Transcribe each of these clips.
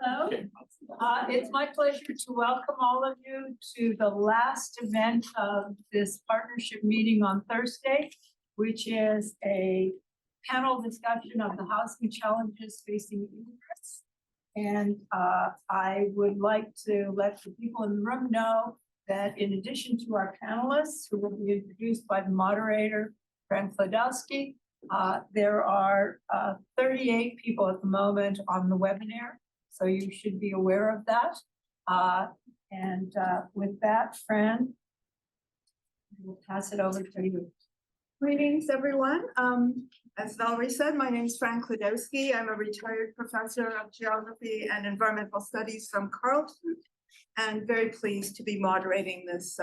Hello. It's my pleasure to welcome all of you to the last event of this partnership meeting on Thursday, which is a panel discussion of the housing challenges facing immigrants. And I would like to let the people in the room know that in addition to our panelists, who will be introduced by the moderator, Frank Klodowski, there are 38 people at the moment on the webinar, so you should be aware of that. With that, Fran, we'll pass it over to you. Greetings, everyone. As Valerie said, my name is Fran Klodowski. I'm a retired professor of geography and environmental studies from Carleton, and very pleased to be moderating this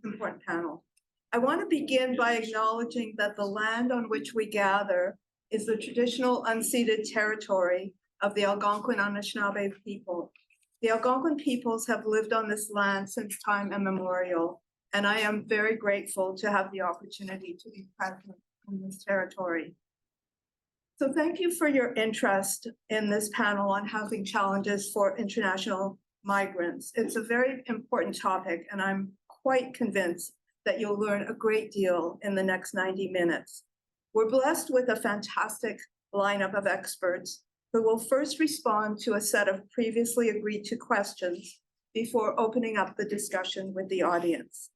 important panel. I want to begin by acknowledging that the land on which we gather is the traditional unceded territory of the Algonquin Anishinaabe people. The Algonquin peoples have lived on this land since time immemorial, and I am very grateful to have the opportunity to be present in this territory. So thank you for your interest in this panel on housing challenges for international migrants. It's a very important topic, and I'm quite convinced that you'll learn a great deal in the next 90 minutes. We're blessed with a fantastic lineup of experts who will first respond to a set of previously agreed to questions before opening up the discussion with the audience.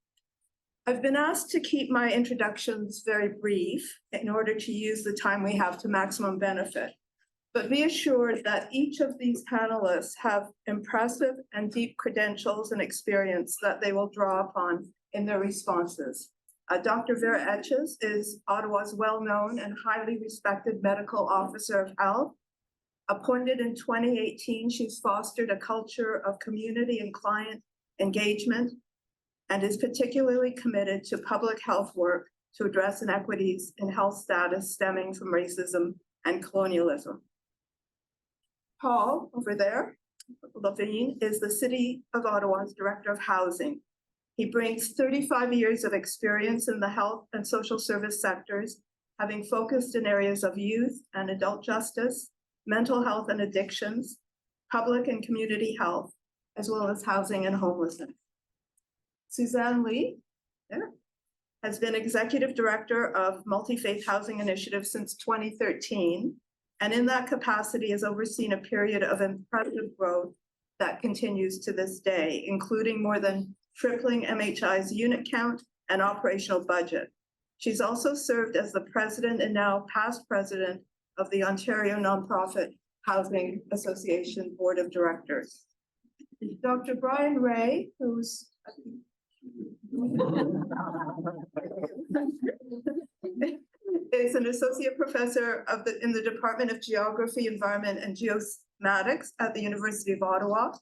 I've been asked to keep my introductions very brief in order to use the time we have to maximum benefit. But be assured that each of these panelists have impressive and deep credentials and experience that they will draw upon in their responses. Dr. Vera Etches is Ottawa's well-known and highly respected medical officer of health. Appointed in 2018, she's fostered a culture of community and client engagement and is particularly committed to public health work to address inequities in health status stemming from racism and colonialism. Paul, over there, Levine, is the City of Ottawa's Director of Housing. He brings 35 years of experience in the health and social service sectors, having focused in areas of youth and adult justice, mental health and addictions, public and community health, as well as housing and homelessness. Suzanne Lee has been Executive Director of Multi-Faith Housing Initiative since 2013, and in that capacity has overseen a period of impressive growth that continues to this day, including more than tripling MHI's unit count and operational budget. She's also served as the president and now past president of the Ontario Nonprofit Housing Association Board of Directors. Dr. Brian Ray, who's is an associate professor in the Department of Geography, Environment, and Geomatics at the University of Ottawa,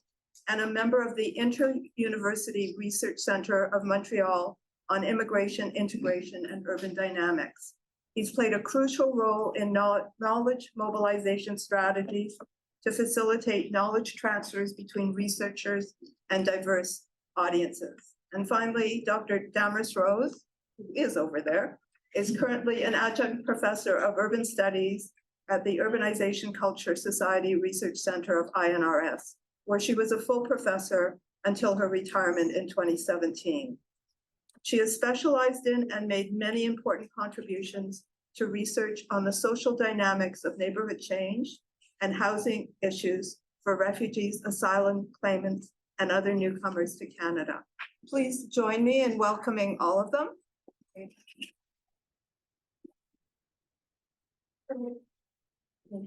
and a member of the Inter-University Research Center of Montreal on Immigration, Integration, and Urban Dynamics. He's played a crucial role in knowledge mobilization strategies to facilitate knowledge transfers between researchers and diverse audiences. And finally, Dr. Damaris Rose, who is over there, is currently an adjunct professor of urban studies at the Urbanization Culture Society Research Center of INRS, where she was a full professor until her retirement in 2017. She has specialized in and made many important contributions to research on the social dynamics of neighborhood change and housing issues for refugees, asylum claimants, and other newcomers to Canada. Please join me in welcoming all of them.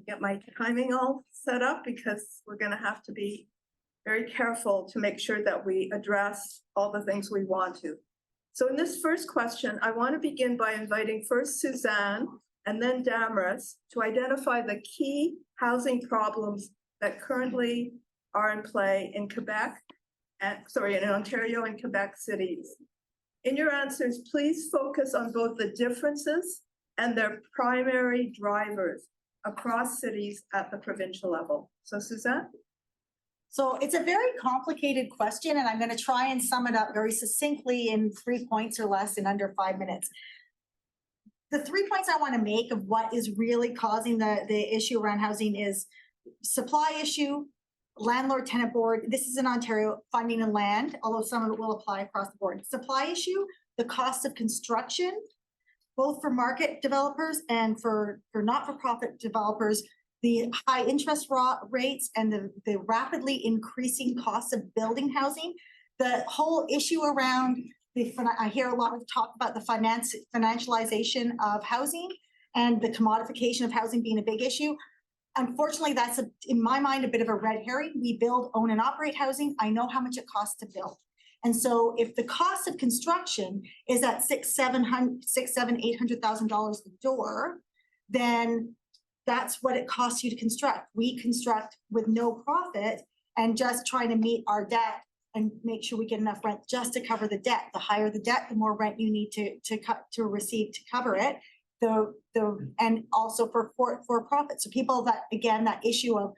Get my timing all set up because we're going to have to be very careful to make sure that we address all the things we want to. So in this first question, I want to begin by inviting first Suzanne and then Damaris to identify the key housing problems that currently are in play in in Ontario and Quebec cities. In your answers, please focus on both the differences and their primary drivers across cities at the provincial level. So Suzanne? So it's a very complicated question, and I'm going to try and sum it up very succinctly in 3 points or less in under 5 minutes. The 3 points I want to make of what is really causing the issue around housing is supply issue, landlord tenant board, this is in Ontario, funding and land, although some of it will apply across the board. Supply issue, the cost of construction, both for market developers and for not-for-profit developers, the high interest rates and the rapidly increasing cost of building housing, the whole issue around I hear a lot of talk about the financialization of housing and the commodification of housing being a big issue. Unfortunately, that's in my mind, a bit of a red herring. We build, own, and operate housing. I know how much it costs to build. And so if the cost of construction is at $800,000 a door, then that's what it costs you to construct. We construct with no profit and just trying to meet our debt and make sure we get enough rent just to cover the debt. The higher the debt, the more rent you need to receive to cover it. And also for profit. So people that, again, that issue of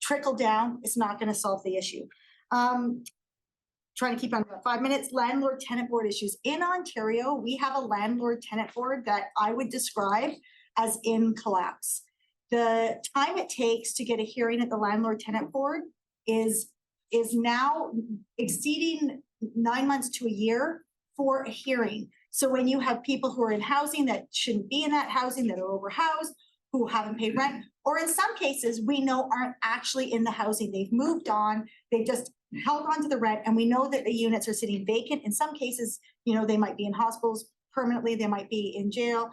trickle down is not going to solve the issue. Trying to keep on about 5 minutes. Landlord tenant board issues in Ontario. We have a landlord tenant board that I would describe as in collapse. The time it takes to get a hearing at the landlord tenant board is now exceeding 9 months to a year for a hearing. So when you have people who are in housing that shouldn't be in that housing, that are overhoused, who haven't paid rent, or in some cases we know aren't actually in the housing, they've moved on, they've just held on to the rent, and we know that the units are sitting vacant. In some cases, you know, they might be in hospitals permanently, they might be in jail.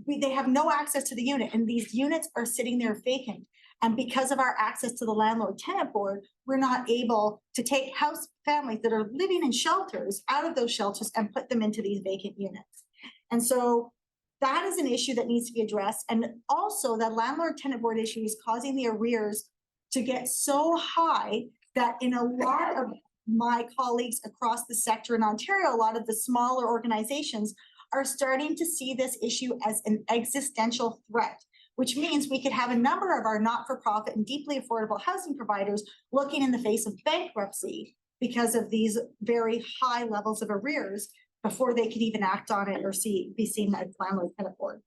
They have no access to the unit, and these units are sitting there vacant. And because of our access to the landlord tenant board, we're not able to take house families that are living in shelters out of those shelters and put them into these vacant units. And so that is an issue that needs to be addressed. And also that landlord tenant board issue is causing the arrears to get so high that in a lot of my colleagues across the sector in Ontario, a lot of the smaller organizations are starting to see this issue as an existential threat, which means we could have a number of our not-for-profit and deeply affordable housing providers looking in the face of bankruptcy because of these very high levels of arrears before they could even act on it or be seen as landlord tenant board.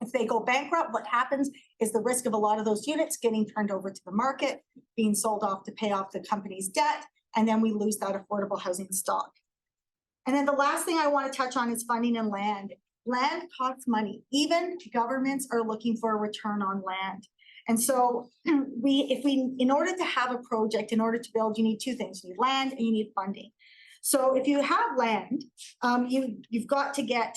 If they go bankrupt, what happens is the risk of a lot of those units getting turned over to the market, being sold off to pay off the company's debt, and then we lose that affordable housing stock. And then the last thing I want to touch on is funding and land. Land costs money. Even governments are looking for a return on land. And so in order to have a project, in order to build, you need two things. You need land and you need funding. So if you have land, you've got to get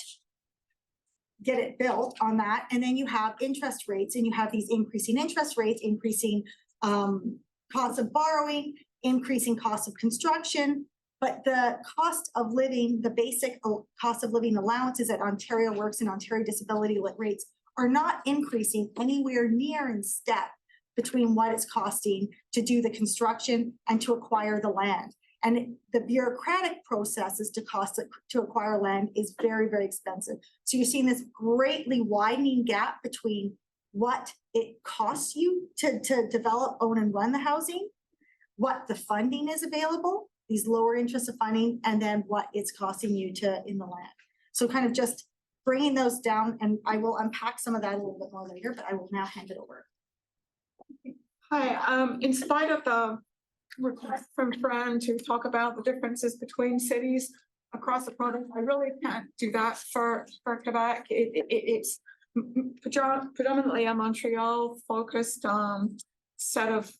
it built on that. And then you have interest rates, and you have these increasing interest rates, increasing costs of borrowing, increasing costs of construction. But the cost of living, the basic cost of living allowances at Ontario Works and Ontario Disability rates are not increasing anywhere near in step between what it's costing to do the construction and to acquire the land. And the bureaucratic processes to acquire land is very, very expensive. So you're seeing this greatly widening gap between what it costs you to develop, own, and run the housing, what the funding is available, these lower interest of funding, and then what it's costing you in the land. So kind of just bringing those down, and I will unpack some of that a little bit more later, but I will now hand it over. Hi, in spite of the request from Fran to talk about the differences between cities across the province, I really can't do that for Quebec. It's predominantly a Montreal focused set of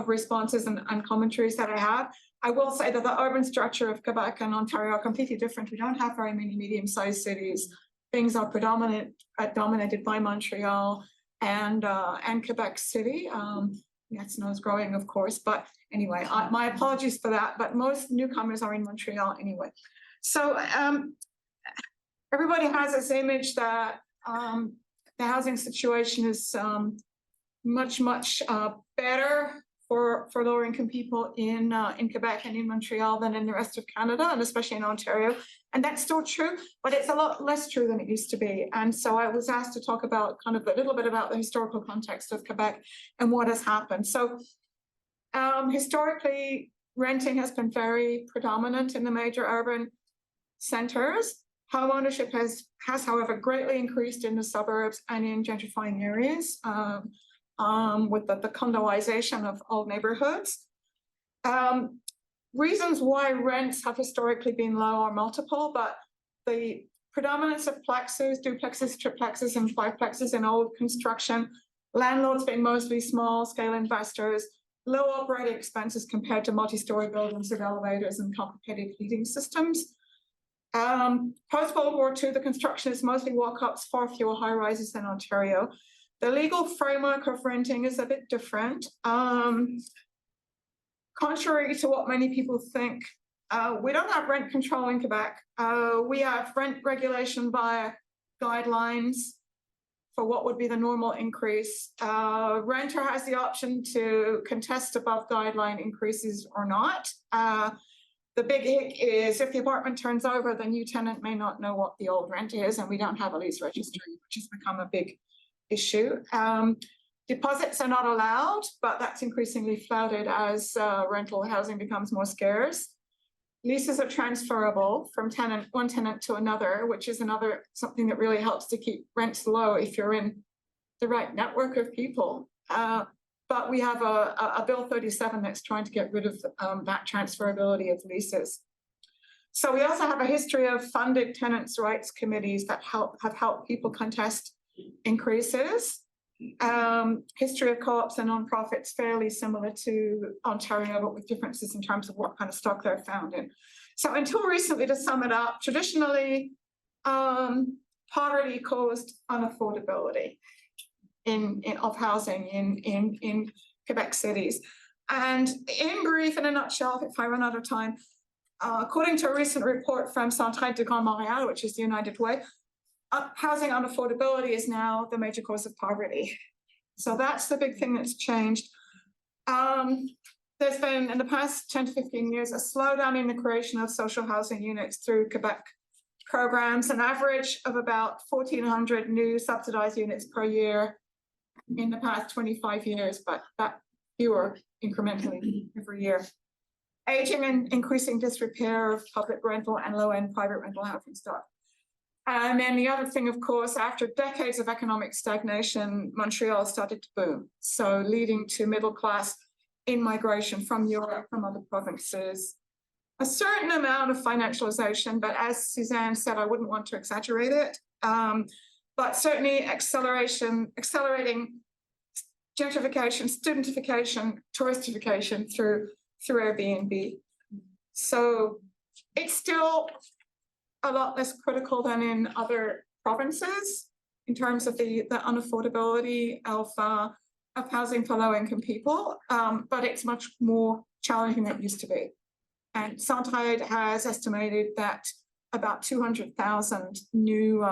responses and commentaries that I have. I will say that the urban structure of Quebec and Ontario are completely different. We don't have very many medium-sized cities. Things are dominated by Montreal and Quebec City. Yes, no, it's growing, of course, but anyway, my apologies for that, but most newcomers are in Montreal anyway. So everybody has this image that the housing situation is much better for lower income people in Quebec and in Montreal than in the rest of Canada, and especially in Ontario. And that's still true, but it's a lot less true than it used to be. And so I was asked to talk about kind of a little bit about the historical context of Quebec and what has happened. So historically, renting has been very predominant in the major urban centers. Home ownership has however, greatly increased in the suburbs and in gentrifying areas. with the condoization of old neighborhoods. Reasons why rents have historically been low are multiple, but the predominance of plexes, duplexes, triplexes, and fiveplexes in old construction, landlords being mostly small-scale investors, low operating expenses compared to multi-story buildings with elevators and complicated heating systems. Post-World War II, the construction is mostly walk-ups, far fewer high-rises in Ontario. The legal framework of renting is a bit different. Contrary to what many people think, we don't have rent control in Quebec. We have rent regulation via guidelines for what would be the normal increase. Renter has the option to contest above guideline increases or not. The big hic is if the apartment turns over, the new tenant may not know what the old rent is, and we don't have a lease registry, which has become a big issue. Deposits are not allowed, but that's increasingly flouted as rental housing becomes more scarce. Leases are transferable from one tenant to another, which is something that really helps to keep rents low if you're in the right network of people. But we have a Bill 37 that's trying to get rid of that transferability of leases. So we also have a history of funded tenants' rights committees that have helped people contest increases. History of co-ops and nonprofits fairly similar to Ontario, but with differences in terms of what kind of stock they're found in. So until recently, to sum it up, traditionally, poverty caused unaffordability of housing in Quebec cities. And in brief, in a nutshell, if I run out of time, according to a recent report from Centraide de Grand Montréal, which is the United Way, housing unaffordability is now the major cause of poverty. So that's the big thing that's changed. There's been, in the past 10 to 15 years, a slowdown in the creation of social housing units through Quebec programs, an average of about 1,400 new subsidized units per year in the past 25 years, but that fewer incrementally every year. Aging and increasing disrepair of public rental and low-end private rental housing stock. And then the other thing, of course, after decades of economic stagnation, Montreal started to boom. So leading to middle class in-migration from Europe, from other provinces. A certain amount of financialization, but as Suzanne said, I wouldn't want to exaggerate it. But certainly accelerating gentrification, studentification, touristification through Airbnb. So it's still a lot less critical than in other provinces in terms of the unaffordability of housing for low-income people, but it's much more challenging than it used to be. And Centraide has estimated that about 200,000 new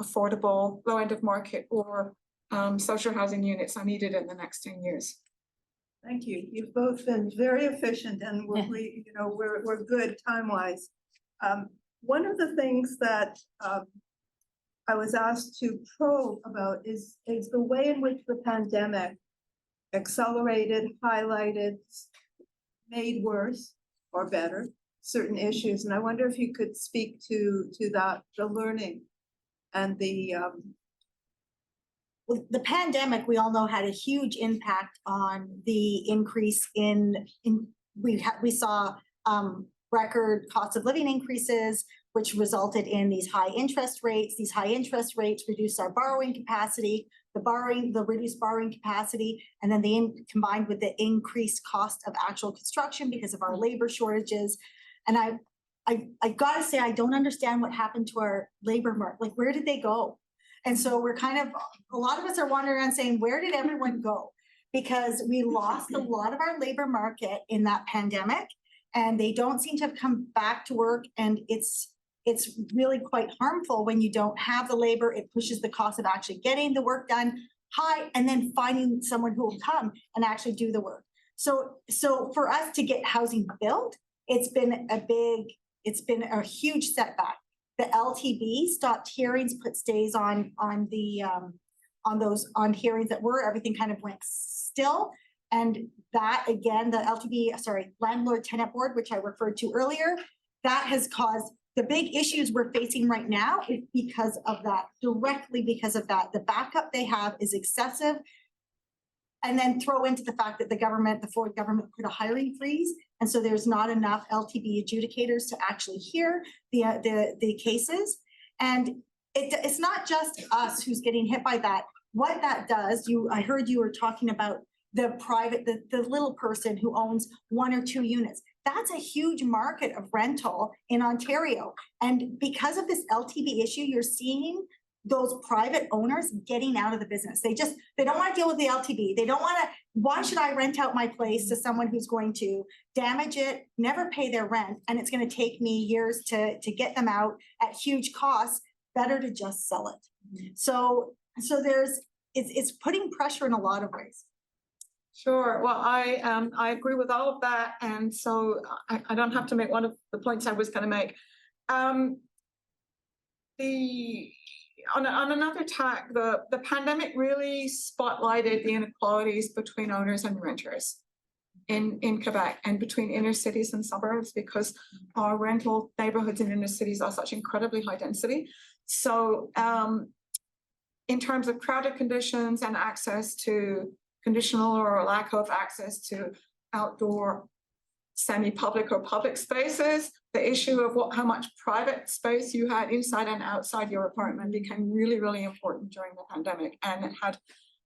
affordable low-end of market or social housing units are needed in the next 10 years. Thank you. You've both been very efficient, and we're good time-wise. One of the things that I was asked to probe about is the way in which the pandemic accelerated, highlighted, made worse or better certain issues. And I wonder if you could speak to that, the learning and the Well, the pandemic, we all know, had a huge impact on the increase we saw record cost of living increases, which resulted in these high interest rates. These high interest rates reduced our borrowing capacity, the reduced borrowing capacity, and then combined with the increased cost of actual construction because of our labor shortages. And I gotta say, I don't understand what happened to our labor market. Like, where did they go? And so we're a lot of us are wandering around saying, where did everyone go? Because we lost a lot of our labor market in that pandemic, and they don't seem to have come back to work. And it's really quite harmful when you don't have the labor. It pushes the cost of actually getting the work done high, and then finding someone who will come and actually do the work. So for us to get housing built, it's been a huge setback. The LTB stopped hearings, put stays on hearings that everything kind of went still. And that, again, the Landlord Tenant Board, which I referred to earlier, that has caused the big issues we're facing right now is because of that, directly because of that. The backup they have is excessive. And then throw into the fact that the Ford government put a hiring freeze. And so there's not enough LTB adjudicators to actually hear the cases. And it's not just us who's getting hit by that. What that does, I heard you were talking about the little person who owns 1 or 2 units. That's a huge market of rental in Ontario. And because of this LTB issue, you're seeing those private owners getting out of the business. They don't want to deal with the LTB. They don't want to, why should I rent out my place to someone who's going to damage it, never pay their rent, and it's going to take me years to get them out at huge costs? Better to just sell it. So it's putting pressure in a lot of ways. Sure. Well, I agree with all of that, and so I don't have to make one of the points I was going to make. On another tack, the pandemic really spotlighted the inequalities between owners and renters in Quebec and between inner cities and suburbs, because our rental neighborhoods in inner cities are such incredibly high density. So in terms of crowded conditions and access to conditional or lack of access to outdoor semi-public or public spaces, the issue of how much private space you had inside and outside your apartment became really, really important during the pandemic. And it had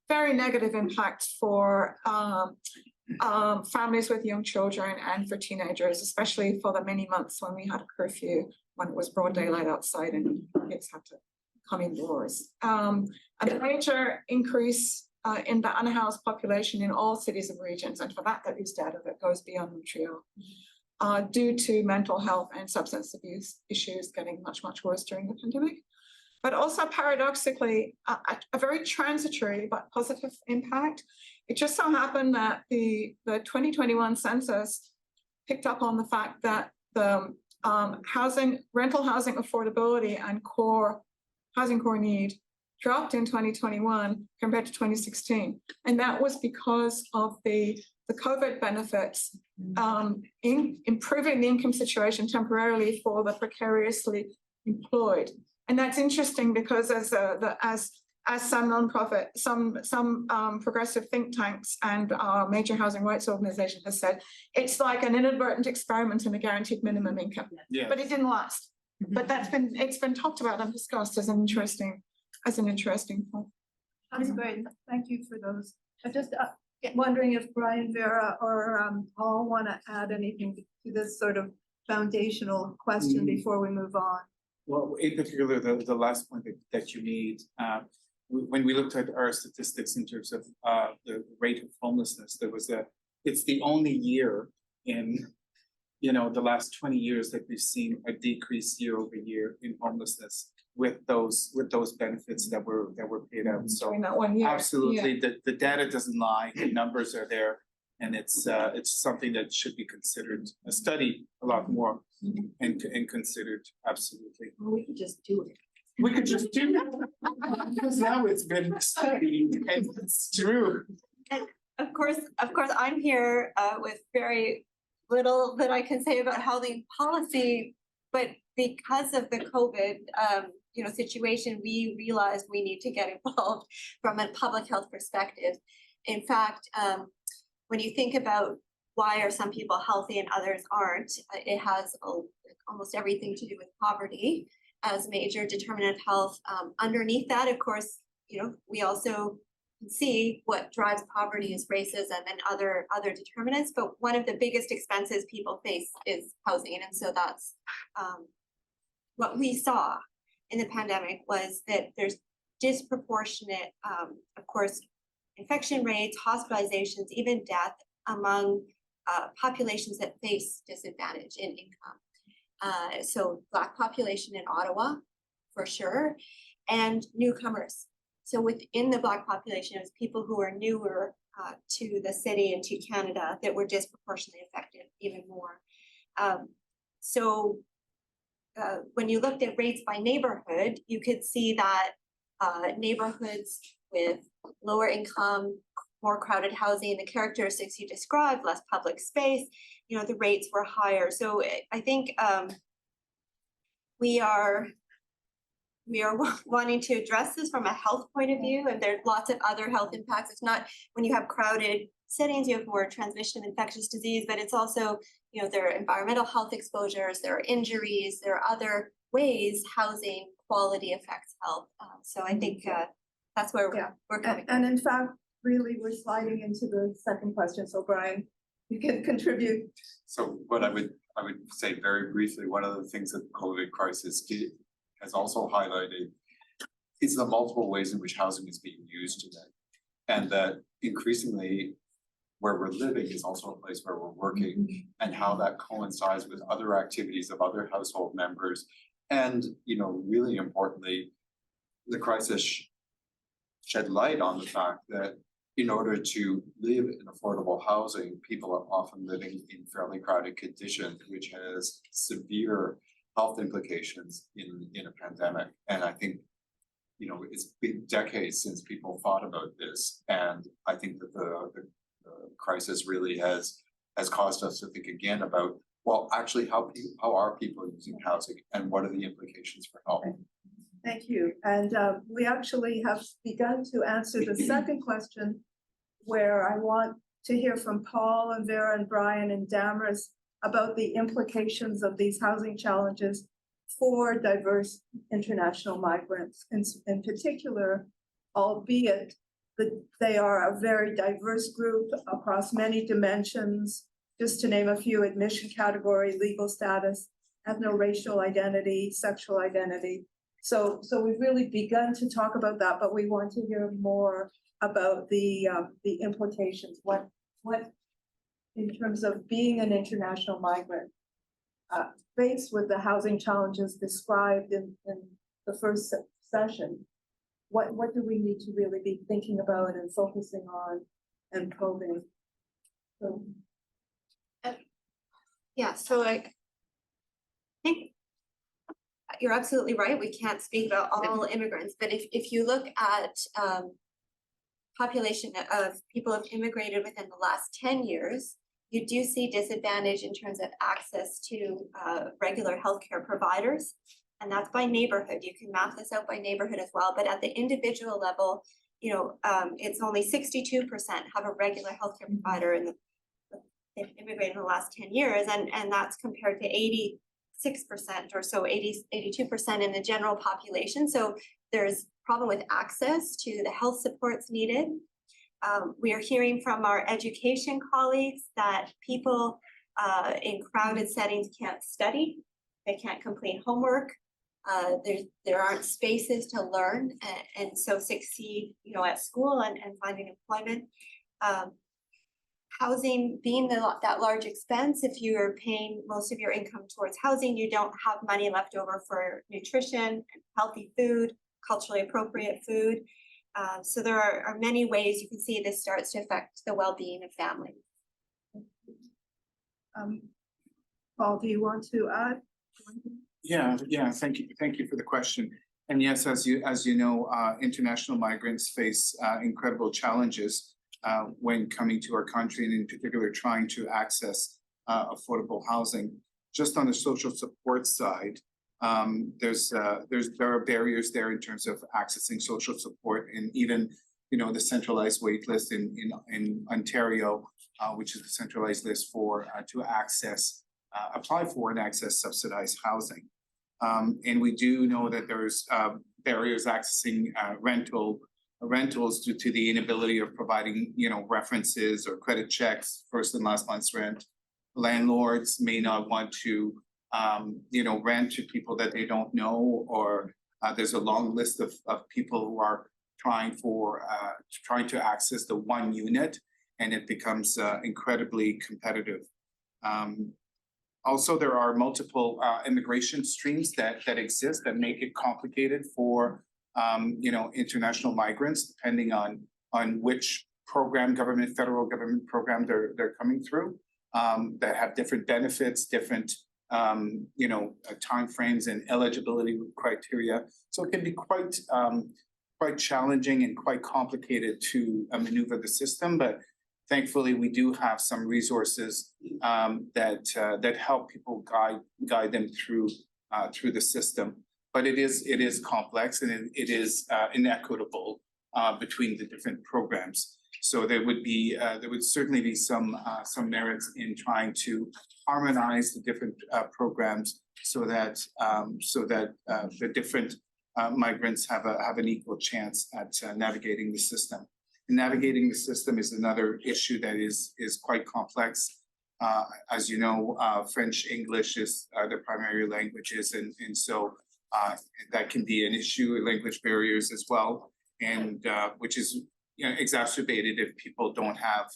very negative impacts for families with young children and for teenagers, especially for the many months when we had a curfew, when it was broad daylight outside and kids had to come indoors. A major increase in the unhoused population in all cities and regions, and for that there is data that goes beyond Montreal, due to mental health and substance abuse issues getting much, much worse during the pandemic. But also paradoxically, a very transitory but positive impact. It just so happened that the 2021 census picked up on the fact that the rental housing affordability and housing core need dropped in 2021 compared to 2016. And that was because of the COVID benefits in improving the income situation temporarily for the precariously employed. And that's interesting because as some nonprofit, some progressive think tanks and major housing rights organization has said, it's like an inadvertent experiment in a guaranteed minimum income. Yeah. But it didn't last. But it's been talked about and discussed as an interesting point. That's great. Thank you for those. I just wondering if Brian, Vera, or Paul want to add anything to this sort of foundational question before we move on. Well, in particular, the last point that you made, when we looked at our statistics in terms of the rate of homelessness, it's the only year in the last 20 years that we've seen a decrease year over year in homelessness with those benefits that were paid out. So during that 1 year. Absolutely, yeah. The data doesn't lie, the numbers are there, and it's something that should be considered, studied a lot more and considered. Absolutely. Well, we could just do it. We could just do it because now it's been studied and it's true. And of course, I'm here with very little that I can say about housing policy, but because of the COVID, situation, we realized we need to get involved from a public health perspective. In fact, when you think about why are some people healthy and others aren't, it has almost everything to do with poverty as a major determinant of health. Underneath that, of course, we also can see what drives poverty is racism and other determinants, but one of the biggest expenses people face is housing. And so that's what we saw in the pandemic was that there's disproportionate, of course, infection rates, hospitalizations, even death among populations that face disadvantage in income. So Black population in Ottawa, for sure, and newcomers. So within the Black population, it was people who are newer to the city and to Canada that were disproportionately affected even more. When you looked at rates by neighborhood, you could see that neighborhoods with lower income, more crowded housing, the characteristics you described, less public space, the rates were higher. So I think we we are wanting to address this from a health point of view, and there's lots of other health impacts. It's not when you have crowded settings, you have more transmission of infectious disease, but it's also, you know, there are environmental health exposures, there are injuries, there are other ways housing quality affects health. So I think that's where Yeah. we're coming And from. in fact, really, we're sliding into the second question, so Brian, you can contribute. So what I would say very briefly, one of the things that the COVID crisis has also highlighted is the multiple ways in which housing is being used today. And that increasingly where we're living is also a place where we're working, and how that coincides with other activities of other household members. And, you know, really importantly, the crisis shed light on the fact that in order to live in affordable housing, people are often living in fairly crowded conditions, which has severe health implications in a pandemic. And I think, you know, it's been decades since people thought about this. And I think that the crisis really has caused us to think again about, well, actually, how are people using housing and what are the implications for health? Thank you. And we actually have begun to answer the second question, where I want to hear from Paul and Vera and Brian and Damaris about the implications of these housing challenges for diverse international migrants, in particular, albeit that they are a very diverse group across many dimensions, just to name a few: admission category, legal status, ethno-racial identity, sexual identity. So we've really begun to talk about that, but we want to hear more about the implications. What in terms of being an international migrant, faced with the housing challenges described in the first session, what do we need to really be thinking about and focusing on and probing? So. Yeah, so I think you're absolutely right. We can't speak about all immigrants, but if you look at population of people who have immigrated within the last 10 years, you do see disadvantage in terms of access to regular healthcare providers. And that's by neighborhood. You can map this out by neighborhood as well. But at the individual level, you know, it's only 62% have a regular healthcare provider in they've immigrated in the last 10 years. And that's compared to 86% or so, 82% in the general population. So there's problem with access to the health supports needed. We are hearing from our education colleagues that people in crowded settings can't study, they can't complete homework. There aren't spaces to learn and so succeed, you know, at school and finding employment. Housing being that large expense, if you are paying most of your income towards housing, you don't have money left over for nutrition, healthy food, culturally appropriate food. So there are many ways you can see this starts to affect the well-being of families. Paul, do you want to add? Yeah, thank you for the question. And yes, as you know, international migrants face incredible challenges when coming to our country, and in particular trying to access affordable housing. Just on the social support side, there are barriers there in terms of accessing social support, and even, you know, the centralized wait list in Ontario, which is the centralized list for to apply for and access subsidized housing. And we do know that there's barriers accessing rentals due to the inability of providing, you know, references or credit checks, first and last month's rent. Landlords may not want to, you know, rent to people that they don't know, or there's a long list of people who are trying to access the one unit, and it becomes incredibly competitive. Also, there are multiple immigration streams that exist that make it complicated for you know, international migrants, depending on which program, federal government program they're coming through, that have different benefits, different you know, timeframes and eligibility criteria. So it can be quite challenging and quite complicated to maneuver the system, but thankfully we do have some resources that help people guide them through the system. but it is complex and it is inequitable between the different programs. So there would certainly be some merits in trying to harmonize the different programs so that the different migrants have an equal chance at navigating the system. And navigating the system is another issue that is quite complex. As you know, French, English is the primary languages, and so that can be an issue, language barriers as well, and which is exacerbated if people don't have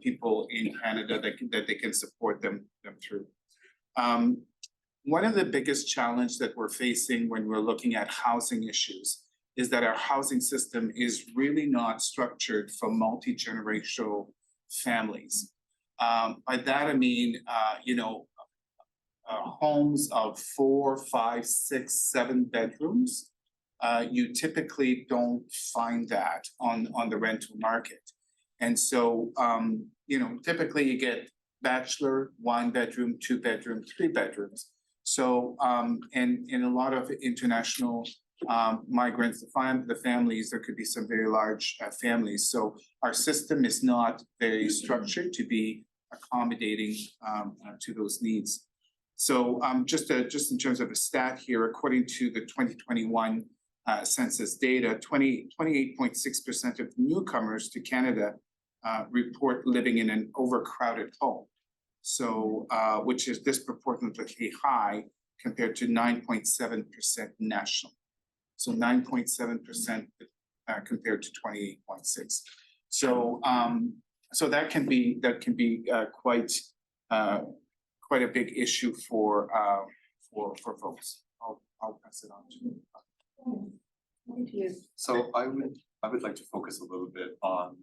people in Canada that they can support them through. One of the biggest challenges that we're facing when we're looking at housing issues is that our housing system is really not structured for multi-generational families. By that I mean, homes of 4, 5, 6, 7 bedrooms. You typically don't find that on the rental market. And so, typically you get bachelor, 1 bedroom, 2 bedroom, 3 bedrooms. So, and in a lot of international migrants, the families, there could be some very large families. So our system is not very structured to be accommodating to those needs. So just in terms of a stat here, according to the 2021 census data, 28.6% of newcomers to Canada report living in an overcrowded home. So which is disproportionately high compared to 9.7% national. So 9.7% compared to 28.6. So so that can be quite a big issue for folks. I'll pass it on to you. Thank you. So I would like to focus a little bit on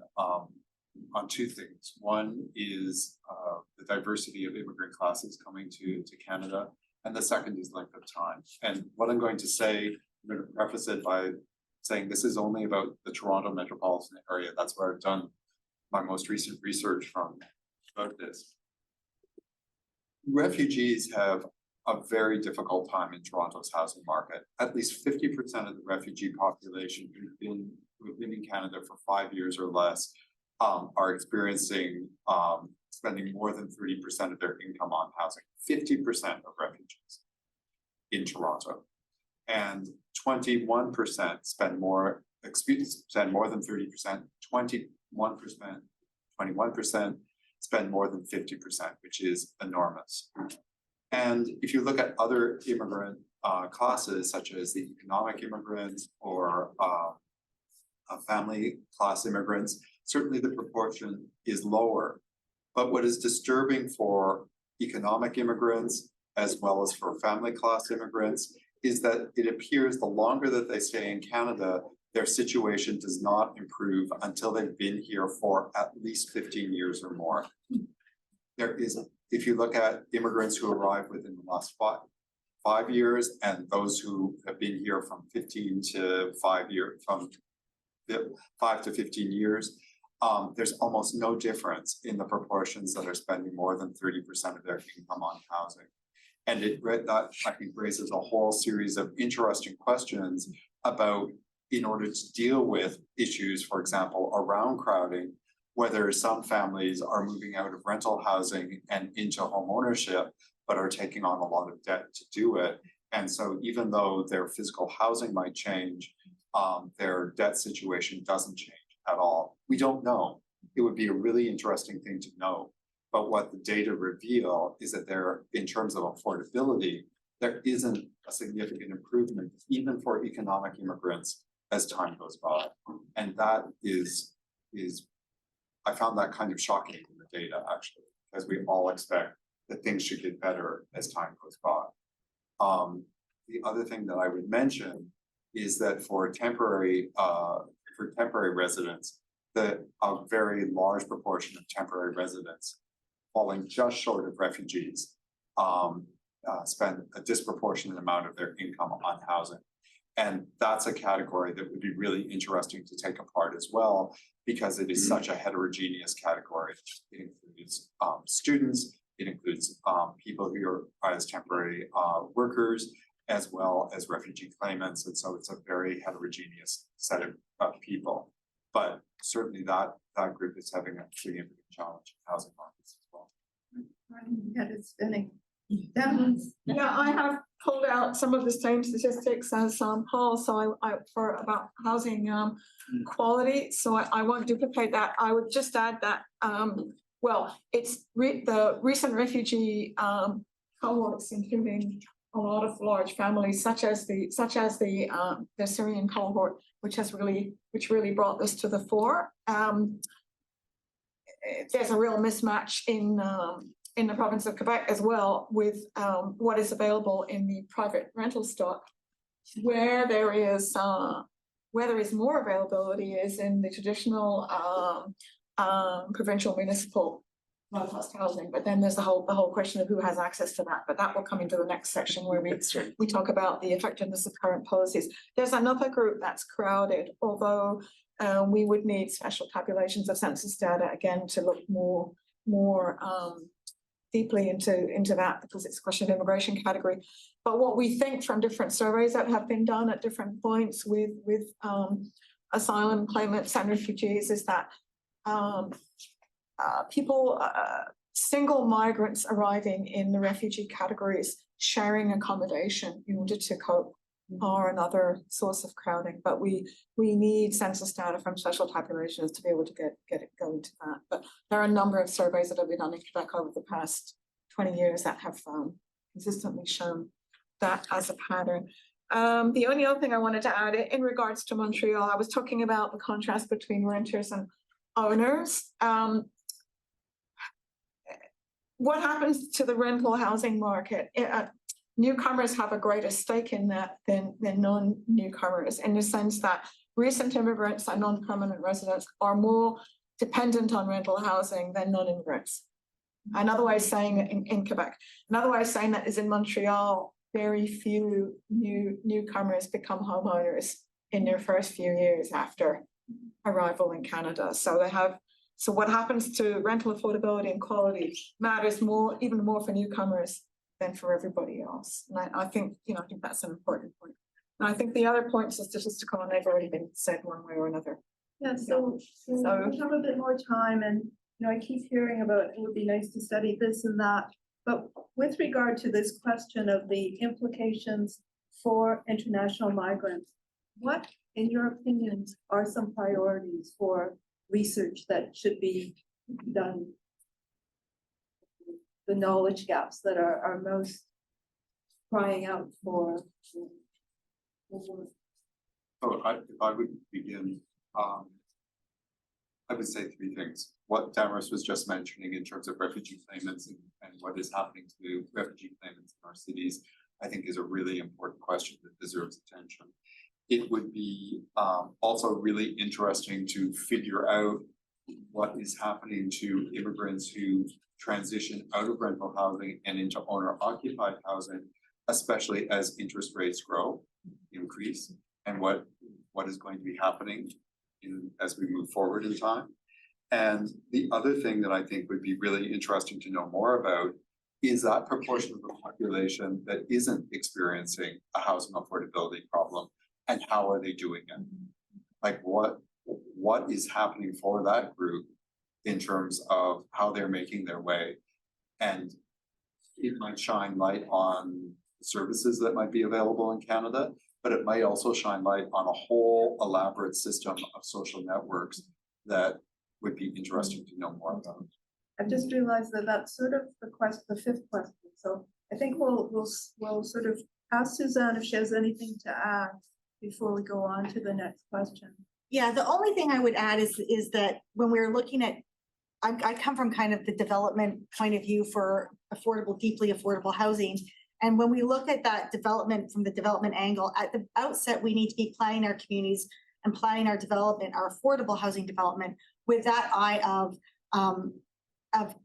2 things. One is the diversity of immigrant classes coming to Canada, and the second is length of time. And what I'm going to say, I'm going to preface it by saying this is only about the Toronto metropolitan area. That's where I've done my most recent research from about this. Refugees have a very difficult time in Toronto's housing market. At least 50% of the refugee population who've been in Canada for 5 years or less are experiencing spending more than 30% of their income on housing. 50% of refugees in Toronto, and 21% spend more than 30%. 21% spend more than 50%, which is enormous. And if you look at other immigrant classes, such as the economic immigrants or family class immigrants, certainly the proportion is lower. But what is disturbing for economic immigrants, as well as for family class immigrants, is that it appears the longer that they stay in Canada, their situation does not improve until they've been here for at least 15 years or more. If you look at immigrants who arrived within the last 5 years, and those who have been here from 15 to 5 years, from 5 to 15 years, there's almost no difference in the proportions that are spending more than 30% of their income on housing. And that, I think, raises a whole series of interesting questions about, in order to deal with issues, for example, around crowding, whether some families are moving out of rental housing and into home ownership, but are taking on a lot of debt to do it. And so even though their physical housing might change, their debt situation doesn't change at all. We don't know. It would be a really interesting thing to know. But what the data reveal is that in terms of affordability, there isn't a significant improvement, even for economic immigrants, as time goes by. And that is I found that kind of shocking in the data, actually, as we all expect that things should get better as time goes by. The other thing that I would mention is that for temporary residents, a very large proportion of temporary residents, falling just short of refugees, spend a disproportionate amount of their income on housing. And that's a category that would be really interesting to take apart as well, because it is such a heterogeneous category. It includes students, it includes people who are as temporary workers, as well as refugee claimants, and so it's a very heterogeneous set of people. But certainly that group is having a significant challenge in housing markets as well. Yeah, it's spinning. Yeah, I have pulled out some of the same statistics as Paul, so I for about housing quality, so I won't duplicate that. I would just add that well, it's the recent refugee cohorts, including a lot of large families, such as the Syrian cohort, which really brought this to the fore. There's a real mismatch in the province of Quebec as well with what is available in the private rental stock. Where there is more availability is in the traditional provincial municipal low-cost housing, but then there's the whole question of who has access to that. But that will come into the next section where we talk about the effectiveness of current policies. There's another group that's crowded, although we would need special tabulations of census data again to look more deeply into that, because it's a question of immigration category. But what we think from different surveys that have been done at different points with asylum claimants and refugees is that single migrants arriving in the refugee categories sharing accommodation in order to cope are another source of crowding. But we need census data from special tabulations to be able to get it going to that. But there are a number of surveys that have been done in Quebec over the past 20 years that have consistently shown that as a pattern. The only other thing I wanted to add in regards to Montreal, I was talking about the contrast between renters and owners. What happens to the rental housing market? Newcomers have a greater stake in that than non-newcomers, in the sense that recent immigrants and non-permanent residents are more dependent on rental housing than non-immigrants. Another way of saying it in Quebec. Another way of saying that is in Montreal, very few newcomers become homeowners in their first few years after arrival in Canada. So what happens to rental affordability and quality matters even more for newcomers than for everybody else. And I think that's an important point. And I think the other points are statistical, and they've already been said one way or another. Yeah, so we have a bit more time, and I keep hearing about it would be nice to study this and that. But with regard to this question of the implications for international migrants, what, in your opinions, are some priorities for research that should be done? The knowledge gaps that are most crying out for. So if I would begin, I would say three things. What Damaris was just mentioning in terms of refugee claimants and what is happening to refugee claimants in our cities, I think is a really important question that deserves attention. It would be also really interesting to figure out what is happening to immigrants who transition out of rental housing and into owner-occupied housing, especially as interest rates increase, and what is going to be happening as we move forward in time. And the other thing that I think would be really interesting to know more about is that proportion of the population that isn't experiencing a housing affordability problem, and how are they doing it? Like what is happening for that group in terms of how they're making their way? And it might shine light on services that might be available in Canada, but it might also shine light on a whole elaborate system of social networks that would be interesting to know more about. I've just realized that that's sort of the fifth question. So I think we'll sort of ask Suzanne if she has anything to add before we go on to the next question. Yeah, the only thing I would add is that when we're looking at, I come from kind of the development point of view for deeply affordable housing. And when we look at that development from the development angle, at the outset, we need to be planning our communities and planning our development, our affordable housing development, with that eye of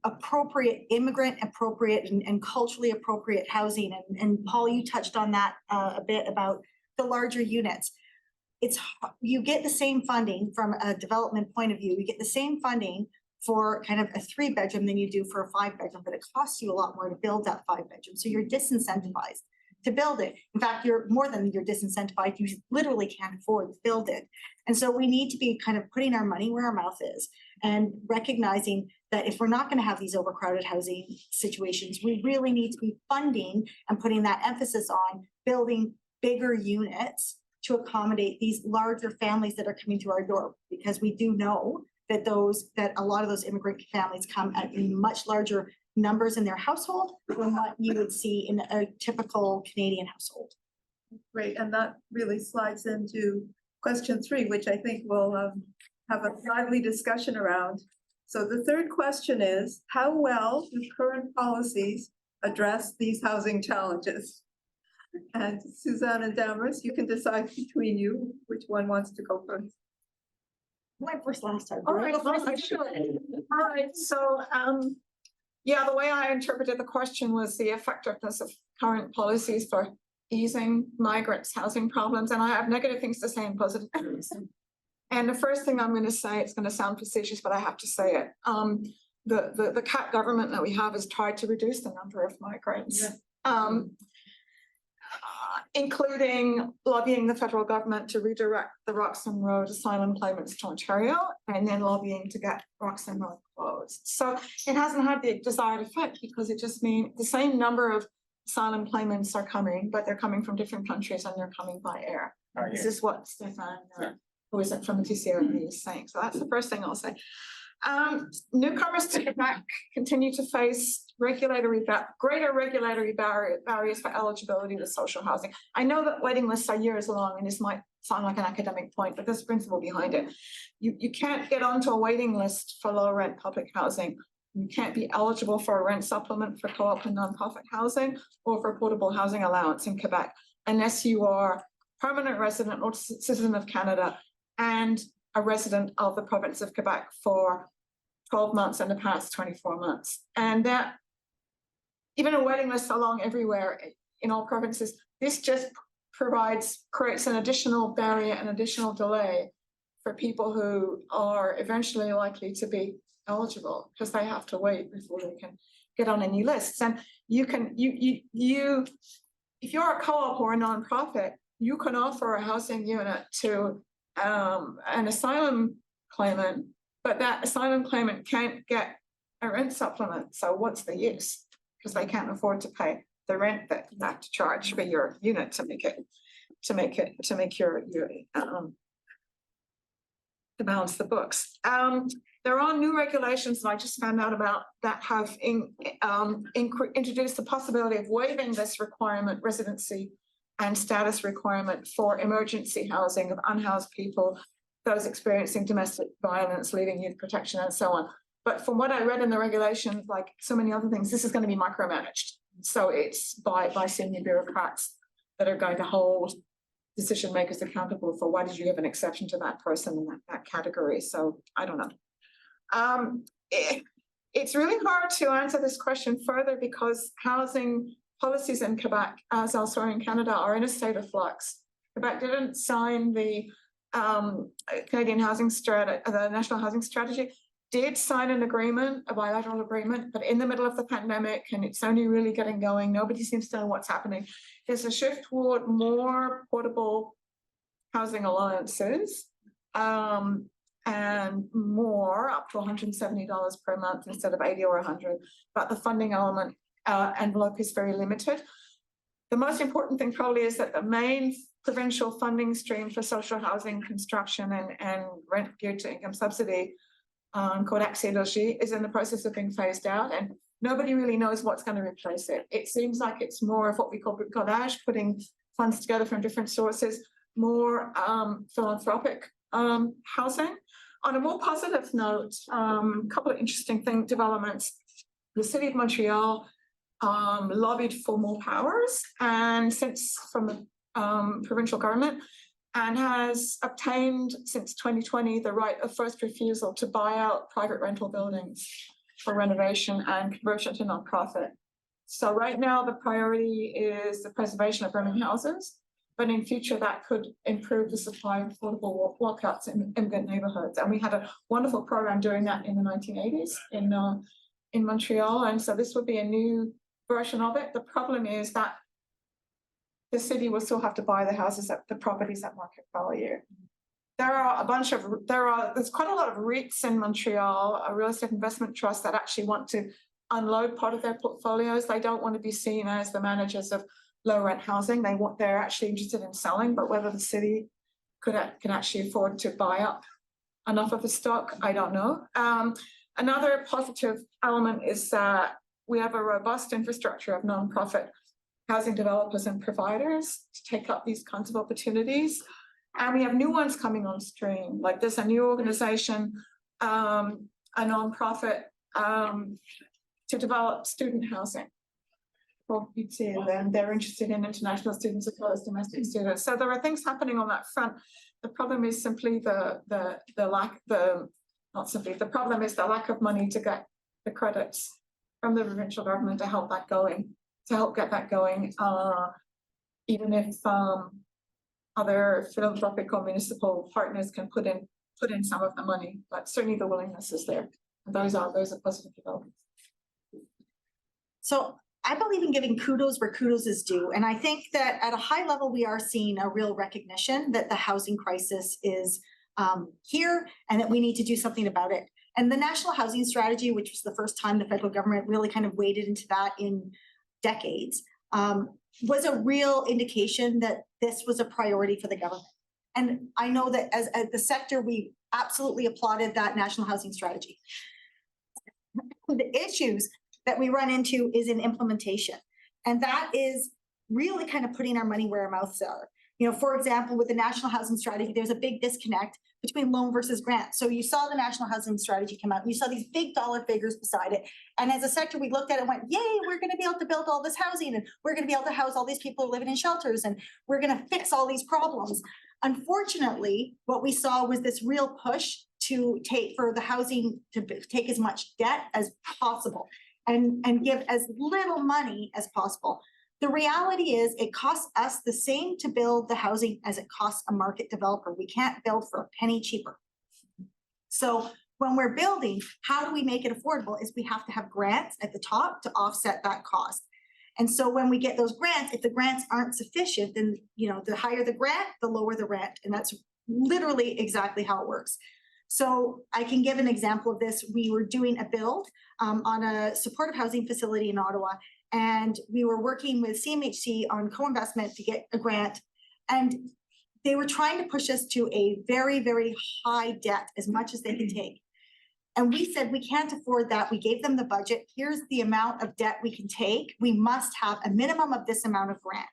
appropriate immigrant, appropriate and culturally appropriate housing. And Paul, you touched on that a bit about the larger units. You get the same funding from a development point of view. You get the same funding for kind of a 3-bedroom than you do for a 5-bedroom, but it costs you a lot more to build that 5-bedroom. So you're disincentivized. to build it. In fact, you're disincentivized. You literally can't afford to build it. And so we need to be kind of putting our money where our mouth is and recognizing that if we're not going to have these overcrowded housing situations, we really need to be funding and putting that emphasis on building bigger units to accommodate these larger families that are coming through our door, because we do know that a lot of those immigrant families come in much larger numbers in their household than what you would see in a typical Canadian household. Great, and that really slides into question 3, which I think we'll have a lively discussion around. So the third question is, how well do current policies address these housing challenges? And Suzanne and Damaris, you can decide between you which one wants to go first. Went first last time. All right, so, yeah, the way I interpreted the question was the effectiveness of current policies for easing migrants' housing problems, and I have negative things to say and positive things. And the first thing I'm going to say, it's going to sound facetious, but I have to say it. The CAT government that we have has tried to reduce the number of migrants. Yeah. Including lobbying the federal government to redirect the Roxham Road asylum claimants to Ontario, and then lobbying to get Roxham Road closed. So it hasn't had the desired effect, because it just means the same number of asylum claimants are coming, but they're coming from different countries and they're coming by air. This is what Stefan, who is from the TCRB, is saying. So that's the first thing I'll say. Newcomers to Quebec continue to face greater regulatory barriers for eligibility to social housing. I know that waiting lists are years long, and this might sound like an academic point, but there's principle behind it. You can't get onto a waiting list for low rent public housing. You can't be eligible for a rent supplement for co-op and nonprofit housing or for portable housing allowance in Quebec unless you are permanent resident or citizen of Canada and a resident of the province of Quebec for 12 months in the past 24 months. And that, even a waiting list along everywhere in all provinces, this just creates an additional barrier and additional delay for people who are eventually likely to be eligible, because they have to wait before they can get on any lists. And if you're a co-op or a nonprofit, you can offer a housing unit to an asylum claimant, but that asylum claimant can't get a rent supplement. So what's the use? Because they can't afford to pay the rent that you have to charge for your unit to balance the books. There are new regulations that I just found out about that have introduced the possibility of waiving this requirement, residency and status requirement for emergency housing of unhoused people, those experiencing domestic violence, leaving youth protection and so on. But from what I read in the regulations, like so many other things, this is going to be micromanaged. So it's by senior bureaucrats that are going to hold decision makers accountable for why did you give an exception to that person in that category. So I don't know. It's really hard to answer this question further because housing policies in Quebec, as elsewhere in Canada, are in a state of flux. Quebec didn't sign the Canadian housing strategy, the National Housing Strategy, did sign an agreement, a bilateral agreement, but in the middle of the pandemic, and it's only really getting going, nobody seems to know what's happening. There's a shift toward more portable housing alliances, and more, up to $170 per month instead of 80 or 100, but the funding element envelope is very limited. The most important thing probably is that the main provincial funding stream for social housing construction and rent geared to income subsidy, called Accès Logis, is in the process of being phased out, and nobody really knows what's going to replace it. It seems like it's more of what we call bricolage, putting funds together from different sources, more philanthropic housing. On a more positive note, a couple of interesting developments. The City of Montreal lobbied for more powers, and from the provincial government, and has obtained since 2020 the right of first refusal to buy out private rental buildings for renovation and conversion to nonprofit. So right now the priority is the preservation of burning houses, but in future that could improve the supply of affordable walkouts in immigrant neighborhoods. And we had a wonderful program doing that in the 1980s in Montreal, and so this would be a new version of it. The problem is that the city will still have to buy the properties at market value. There's quite a lot of REITs in Montreal, a real estate investment trust that actually want to unload part of their portfolios. They don't want to be seen as the managers of low rent housing. They're actually interested in selling, but whether the city can actually afford to buy up enough of the stock, I don't know. Another positive element is that we have a robust infrastructure of nonprofit housing developers and providers to take up these kinds of opportunities. And we have new ones coming on stream, like there's a new organization, a nonprofit to develop student housing for PT, and they're interested in international students as well as domestic students. So there are things happening on that front. The problem is simply the lack of money to get the credits from the provincial government to help get that going, even if other philanthropic or municipal partners can put in some of the money, but certainly the willingness is there. And those are positive developments. So I believe in giving kudos where kudos is due. And I think that at a high level, we are seeing a real recognition that the housing crisis is here and that we need to do something about it. And the National Housing Strategy, which was the first time the federal government really kind of waded into that in decades, was a real indication that this was a priority for the government. And I know that as the sector, we absolutely applauded that National Housing Strategy. The issues that we run into is in implementation. And that is really kind of putting our money where our mouths are. You know, for example, with the National Housing Strategy, there's a big disconnect between loan versus grant. So you saw the National Housing Strategy come out, and you saw these big dollar figures beside it. And as a sector, we looked at it and went, yay, we're going to be able to build all this housing, and we're going to be able to house all these people who are living in shelters, and we're going to fix all these problems. Unfortunately, what we saw was this real push for the housing to take as much debt as possible and give as little money as possible. The reality is it costs us the same to build the housing as it costs a market developer. We can't build for a penny cheaper. So when we're building, how do we make it affordable is we have to have grants at the top to offset that cost. And so when we get those grants, if the grants aren't sufficient, then the higher the grant, the lower the rent. And that's literally exactly how it works. So I can give an example of this. We were doing a build on a supportive housing facility in Ottawa, and we were working with CMHC on co-investment to get a grant. And they were trying to push us to a very, very high debt, as much as they can take. And we said, we can't afford that. We gave them the budget. Here's the amount of debt we can take. We must have a minimum of this amount of grant.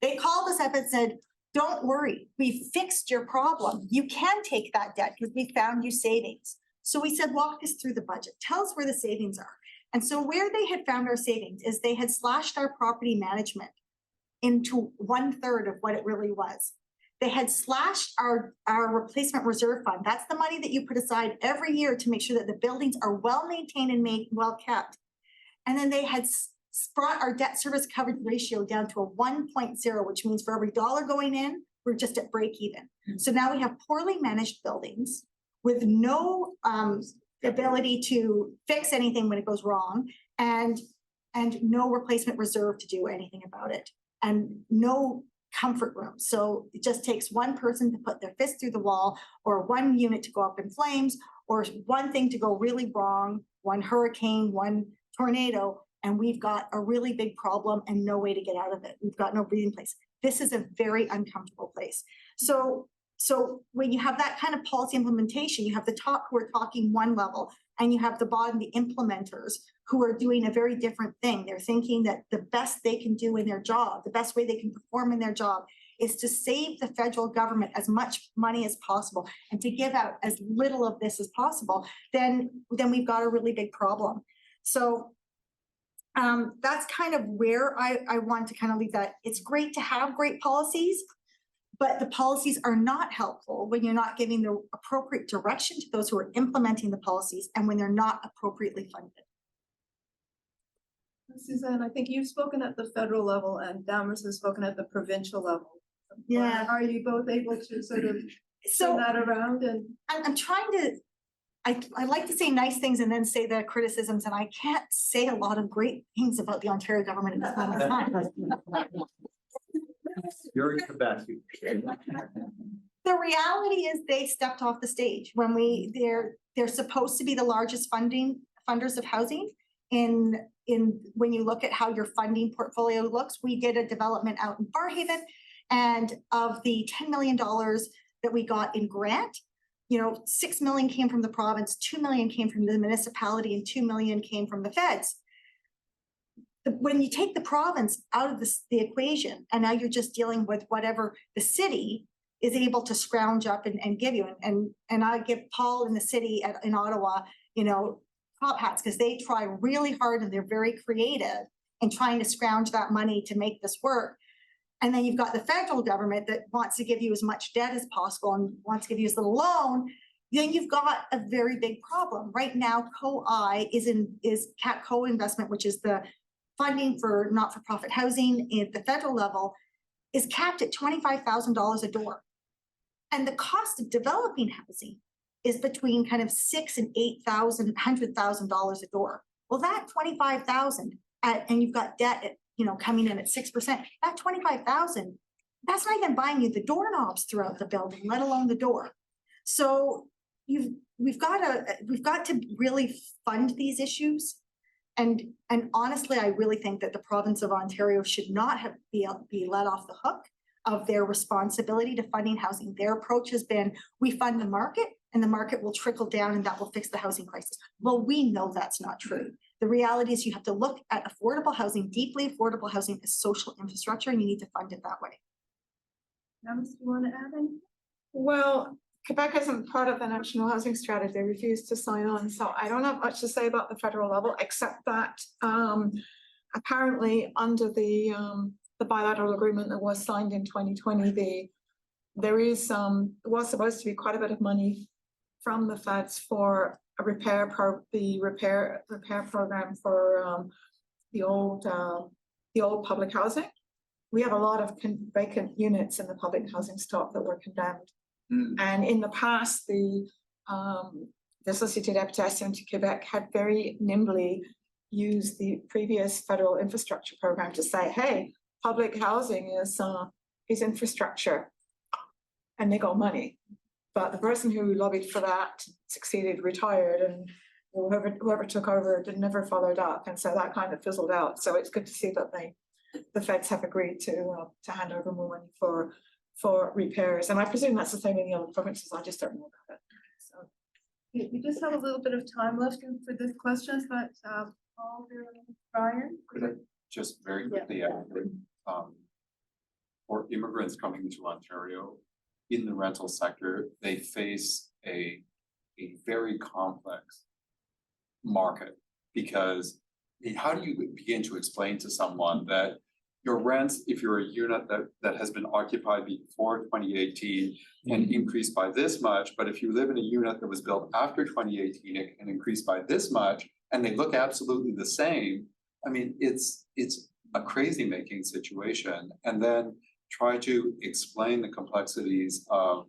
They called us up and said, don't worry, we fixed your problem. You can take that debt because we found you savings. So we said, walk us through the budget. Tell us where the savings are. And so where they had found our savings is they had slashed our property management into 1/3 of what it really was. They had slashed our replacement reserve fund. That's the money that you put aside every year to make sure that the buildings are well maintained and well kept. And then they had brought our debt service coverage ratio down to a 1.0, which means for every dollar going in, we're just at break even. So now we have poorly managed buildings with no ability to fix anything when it goes wrong, and no replacement reserve to do anything about it, and no comfort room. So it just takes one person to put their fist through the wall, or one unit to go up in flames, or one thing to go really wrong, one hurricane, one tornado, and we've got a really big problem and no way to get out of it. We've got no breathing place. This is a very uncomfortable place. So when you have that kind of policy implementation, you have the top who are talking one level, and you have the bottom, the implementers, who are doing a very different thing. They're thinking that the best they can do in their job, the best way they can perform in their job, is to save the federal government as much money as possible and to give out as little of this as possible. Then we've got a really big problem. So that's kind of where I want to kind of leave that. It's great to have great policies, but the policies are not helpful when you're not giving the appropriate direction to those who are implementing the policies, and when they're not appropriately funded. Suzanne, I think you've spoken at the federal level and Dammers has spoken at the provincial level. Yeah. Are you both able to sort of turn that around? And I'm trying to, I like to say nice things and then say the criticisms, and I can't say a lot of great things about the Ontario government at this moment in time. You're in Quebec. The reality is they stepped off the stage when they're supposed to be the largest funders of housing. When you look at how your funding portfolio looks, we did a development out in Barhaven, and of the $10 million that we got in grant, 6 million came from the province, 2 million came from the municipality, and 2 million came from the feds. When you take the province out of the equation, and now you're just dealing with whatever the city is able to scrounge up and give you, and I give Paul in the city in Ottawa, top hats, because they try really hard and they're very creative in trying to scrounge that money to make this work. And then you've got the federal government that wants to give you as much debt as possible and wants to give you as little loan. Then you've got a very big problem. Right now, COI is CAT co-investment, which is the funding for not-for-profit housing at the federal level, is capped at $25,000 a door. And the cost of developing housing is between kind of $6,000 and $8,000, $100,000 a door. Well, that 25,000, and you've got debt at, coming in at 6%, that 25,000, that's not even buying you the doorknobs throughout the building, let alone the door. So we've got to really fund these issues. And honestly, I really think that the province of Ontario should not be let off the hook of their responsibility to funding housing. Their approach has been, we fund the market and the market will trickle down and that will fix the housing crisis. Well, we know that's not true. The reality is you have to look at affordable housing, deeply affordable housing as social infrastructure, and you need to fund it that way. Do you want to add anything? Well, Quebec isn't part of the National Housing Strategy. They refused to sign on. So I don't have much to say about the federal level, except that apparently under the bilateral agreement that was signed in 2020, there was supposed to be quite a bit of money from the feds for a repair program for the old public housing. We have a lot of vacant units in the public housing stock that were condemned. And in the past, the Société d'Habitation du Québec had very nimbly used the previous federal infrastructure program to say, hey, public housing is infrastructure, and they got money. But the person who lobbied for that succeeded, retired, and whoever took over never followed up, and so that kind of fizzled out. So it's good to see that the feds have agreed to hand over more money for repairs, and I presume that's the same in the other provinces. I just don't know about it. So We just have a little bit of time left for the questions, but Paul, Brian. Could I just very quickly add, for immigrants coming to Ontario in the rental sector, they face a very complex market, because how do you begin to explain to someone that your rents, if you're a unit that has been occupied before 2018, can increase by this much, but if you live in a unit that was built after 2018, it can increase by this much, and they look absolutely the same. I mean, it's a crazy making situation. And then try to explain the complexities of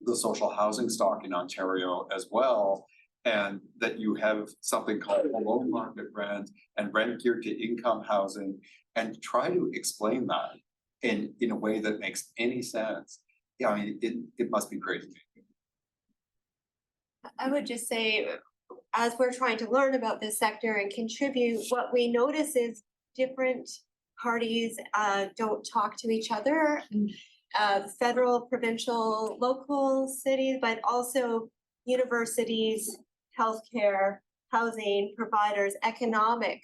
the social housing stock in Ontario as well, and that you have something called below market rent and rent geared to income housing, and try to explain that in a way that makes any sense. Yeah, I mean, it must be crazy. I would just say, as we're trying to learn about this sector and contribute, what we notice is different parties don't talk to each other. Federal, provincial, local cities, but also universities, healthcare, housing providers, economic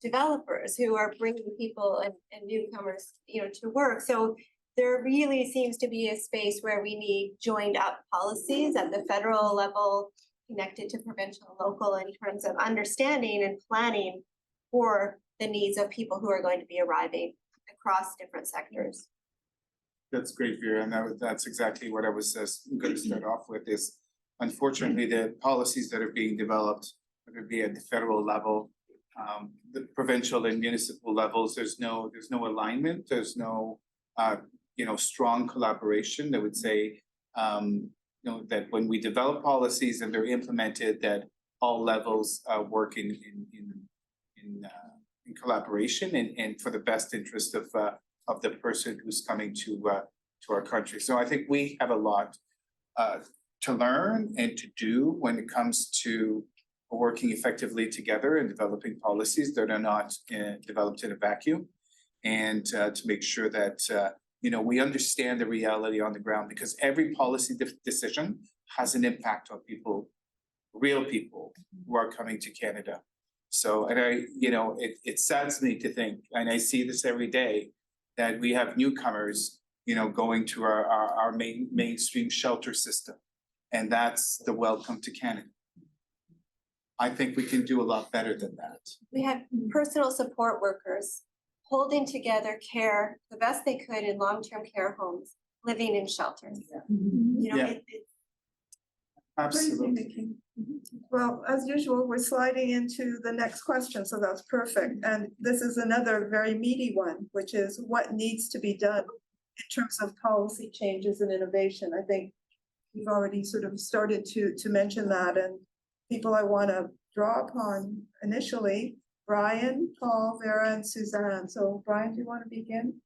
developers who are bringing people and newcomers, to work. So there really seems to be a space where we need joined up policies at the federal level, connected to provincial and local, in terms of understanding and planning for the needs of people who are going to be arriving across different sectors. That's great, Vera, and that's exactly what I was going to start off with. Is unfortunately the policies that are being developed, whether it be at the federal level, the provincial and municipal levels, there's no alignment. There's no strong collaboration. I would say that when we develop policies and they're implemented, that all levels work in collaboration and for the best interest of the person who's coming to our country. So I think we have a lot to learn and to do when it comes to working effectively together and developing policies that are not developed in a vacuum, and to make sure that we understand the reality on the ground, because every policy decision has an impact on people, real people who are coming to Canada. So, and it saddens me to think, and I see this every day, that we have newcomers, going to our mainstream shelter system, and that's the welcome to Canada. I think we can do a lot better than that. We have personal support workers holding together care the best they could in long-term care homes, living in shelters. Yeah. Absolutely. Well, as usual, we're sliding into the next question, so that's perfect. And this is another very meaty one, which is what needs to be done in terms of policy changes and innovation. I think you've already sort of started to mention that, and people I want to draw upon initially, Brian, Paul, Vera, and Suzanne. So Brian, do you want to begin?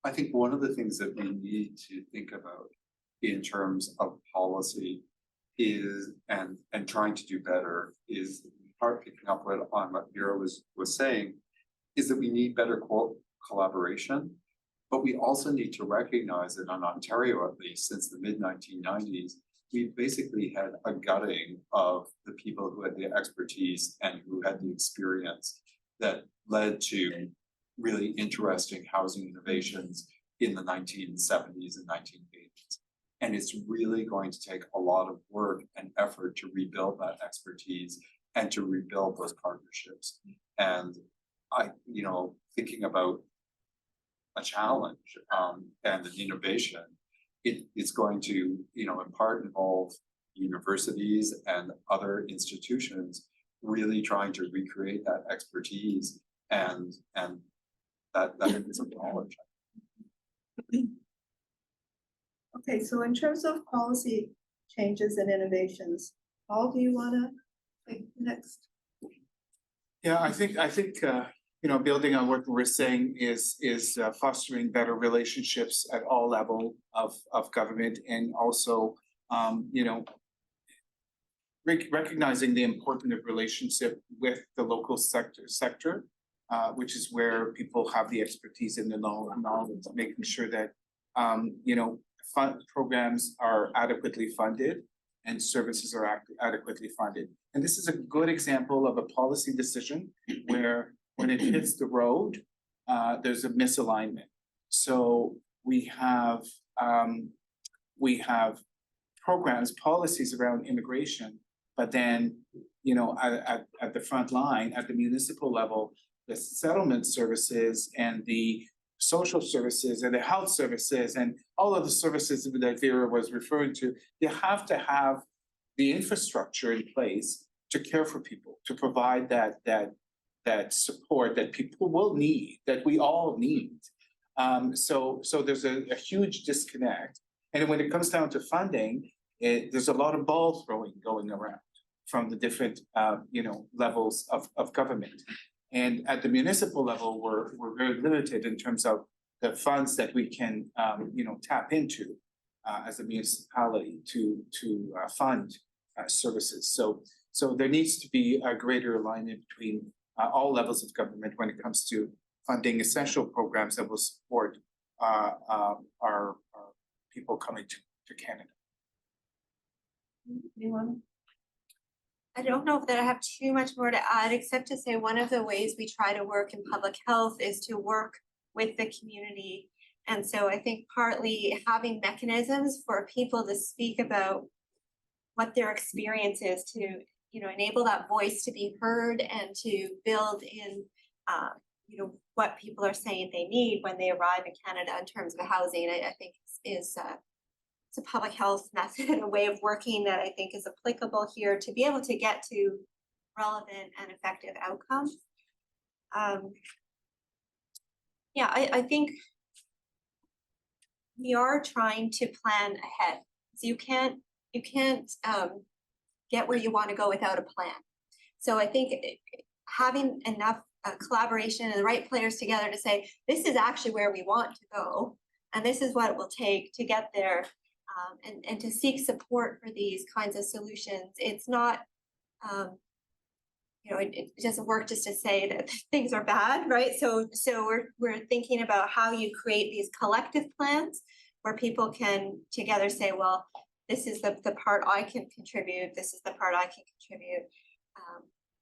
I think one of the things that we need to think about in terms of policy is, and trying to do better, is part picking up on what Vera was saying, is that we need better collaboration, but we also need to recognize that in Ontario, at least since the mid-1990s, we basically had a gutting of the people who had the expertise and who had the experience that led to really interesting housing innovations in the 1970s and 1980s. And it's really going to take a lot of work and effort to rebuild that expertise and to rebuild those partnerships. And thinking about a challenge and an innovation, it's going to, in part involve universities and other institutions really trying to recreate that expertise and that is of knowledge. Okay, so in terms of policy changes and innovations, Paul, do you want to take next? Yeah, I think building on what we're saying is fostering better relationships at all level of government, and also recognizing the importance of relationship with the local sector, which is where people have the expertise and the knowledge, making sure that programs are adequately funded and services are adequately funded. And this is a good example of a policy decision where when it hits the road, there's a misalignment. So we have programs, policies around immigration, but then at the front line, at the municipal level, the settlement services and the social services and the health services and all of the services that Vera was referring to, you have to have the infrastructure in place to care for people, to provide that support that people will need, that we all need. So there's a huge disconnect. And when it comes down to funding, there's a lot of ball throwing going around from the different levels of government. And at the municipal level, we're very limited in terms of the funds that we can tap into as a municipality to fund services. So there needs to be a greater alignment between all levels of government when it comes to funding essential programs that will support our people coming to Canada. Anyone? I don't know that I have too much more to add, except to say one of the ways we try to work in public health is to work with the community. And so I think partly having mechanisms for people to speak about what their experience is, to enable that voice to be heard and to build in what people are saying they need when they arrive in Canada in terms of housing, I think is it's a public health method and a way of working that I think is applicable here to be able to get to relevant and effective outcomes. I think we are trying to plan ahead. So you can't get where you want to go without a plan. So I think having enough collaboration and the right players together to say, this is actually where we want to go, and this is what it will take to get there, and to seek support for these kinds of solutions. It's not, it doesn't work just to say that things are bad, right? So we're thinking about how you create these collective plans where people can together say, well, this is the part I can contribute, this is the part I can contribute.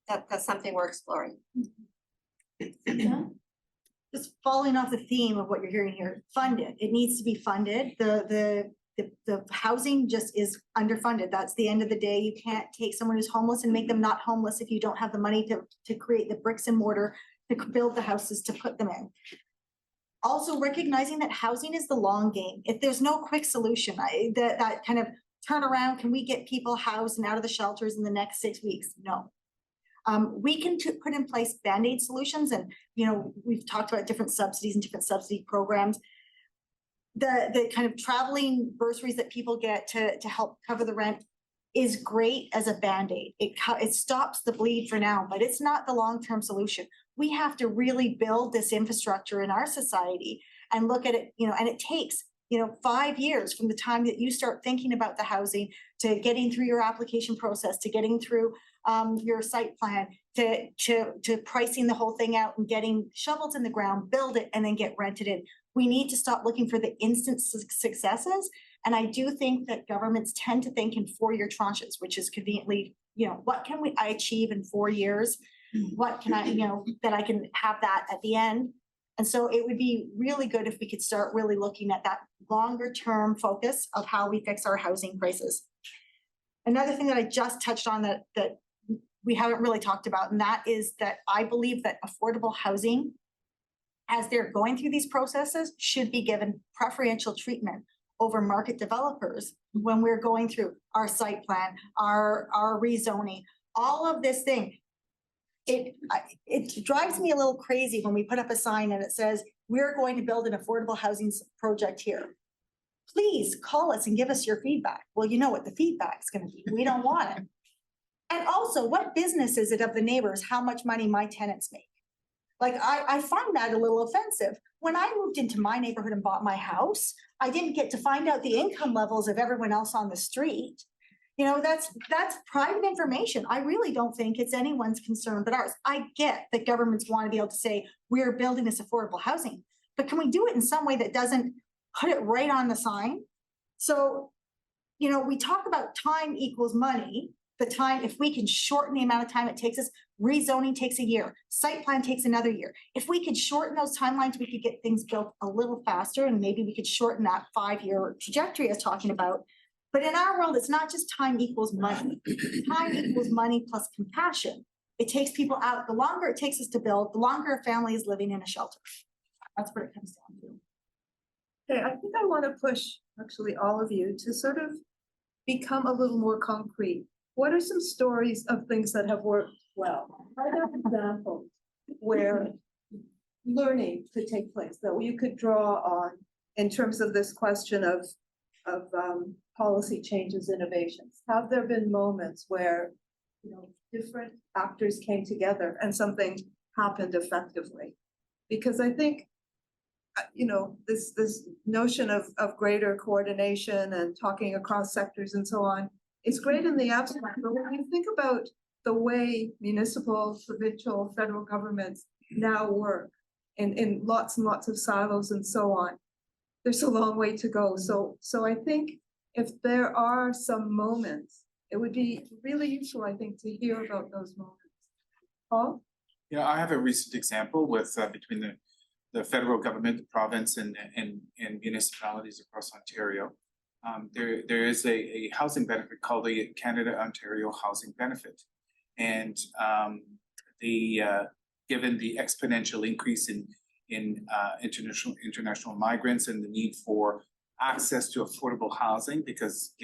That's something we're exploring. Just following off the theme of what you're hearing here, funded, it needs to be funded. The housing just is underfunded. That's the end of the day. You can't take someone who's homeless and make them not homeless if you don't have the money to create the bricks and mortar, to build the houses, to put them in. Also recognizing that housing is the long game. If there's no quick solution, that kind of turnaround, can we get people housed and out of the shelters in the next 6 weeks? No. We can put in place Band-Aid solutions, and we've talked about different subsidies and different subsidy programs. The kind of traveling bursaries that people get to help cover the rent is great as a Band-Aid. It stops the bleed for now, but it's not the long-term solution. We have to really build this infrastructure in our society and look at it, and it takes 5 years from the time that you start thinking about the housing to getting through your application process, to getting through your site plan, to pricing the whole thing out and getting shovels in the ground, build it, and then get rented in. We need to stop looking for the instant successes. And I do think that governments tend to think in 4-year tranches, which is conveniently, what can I achieve in 4 years? What can I, that I can have that at the end. And so it would be really good if we could start really looking at that longer term focus of how we fix our housing crisis. Another thing that I just touched on that we haven't really talked about, and that is that I believe that affordable housing, as they're going through these processes, should be given preferential treatment over market developers when we're going through our site plan, our rezoning, all of this thing. It drives me a little crazy when we put up a sign and it says, we're going to build an affordable housing project here. Please call us and give us your feedback. Well, you know what the feedback is going to be. We don't want it. And also, what business is it of the neighbors how much money my tenants make? Like, I find that a little offensive. When I moved into my neighborhood and bought my house, I didn't get to find out the income levels of everyone else on the street. That's private information. I really don't think it's anyone's concern but ours. I get that governments want to be able to say, we're building this affordable housing, but can we do it in some way that doesn't put it right on the sign? So, we talk about time equals money. The time, if we can shorten the amount of time it takes us, rezoning takes a year, site plan takes another year. If we could shorten those timelines, we could get things built a little faster, and maybe we could shorten that 5-year trajectory I was talking about. But in our world, it's not just time equals money. Time equals money plus compassion. It takes people out. The longer it takes us to build, the longer a family is living in a shelter. That's what it comes down to. Okay, I think I want to push actually all of you to sort of become a little more concrete. What are some stories of things that have worked well? Are there examples where learning could take place that you could draw on in terms of this question of policy changes, innovations? Have there been moments where different actors came together and something happened effectively? Because I think this notion of greater coordination and talking across sectors and so on, it's great in the abstract, but when you think about the way municipal, provincial, federal governments now work in lots and lots of silos and so on, there's a long way to go. So I think if there are some moments, it would be really useful, I think, to hear about those moments. Paul? Yeah, I have a recent example with between the federal government, the province, and municipalities across Ontario. There is a housing benefit called the Canada-Ontario Housing Benefit. And given the exponential increase in international migrants and the need for access to affordable housing, because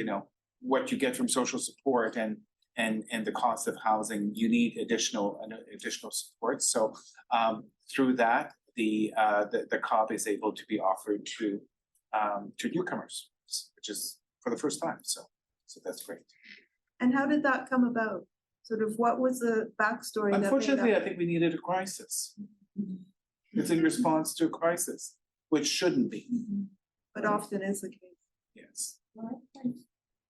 what you get from social support and the cost of housing, you need additional support. So through that, the COB is able to be offered to newcomers, which is for the first time. So that's great. And how did that come about? Sort of what was the backstory? that made Unfortunately, that- I think we needed a crisis. It's in response to a crisis, which shouldn't be, But often is the case. yes.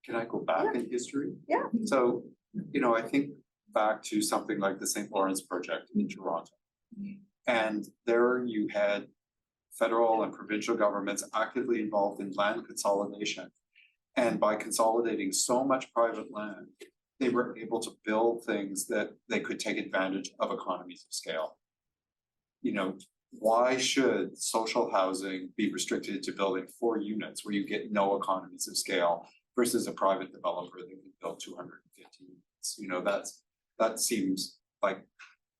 Can I go back in history? Yeah. So, I think back to something like the St. Lawrence Project in Toronto. And there you had federal and provincial governments actively involved in land consolidation. And by consolidating so much private land, they were able to build things that they could take advantage of economies of scale. Why should social housing be restricted to building 4 units where you get no economies of scale versus a private developer that can build 250 units? That seems like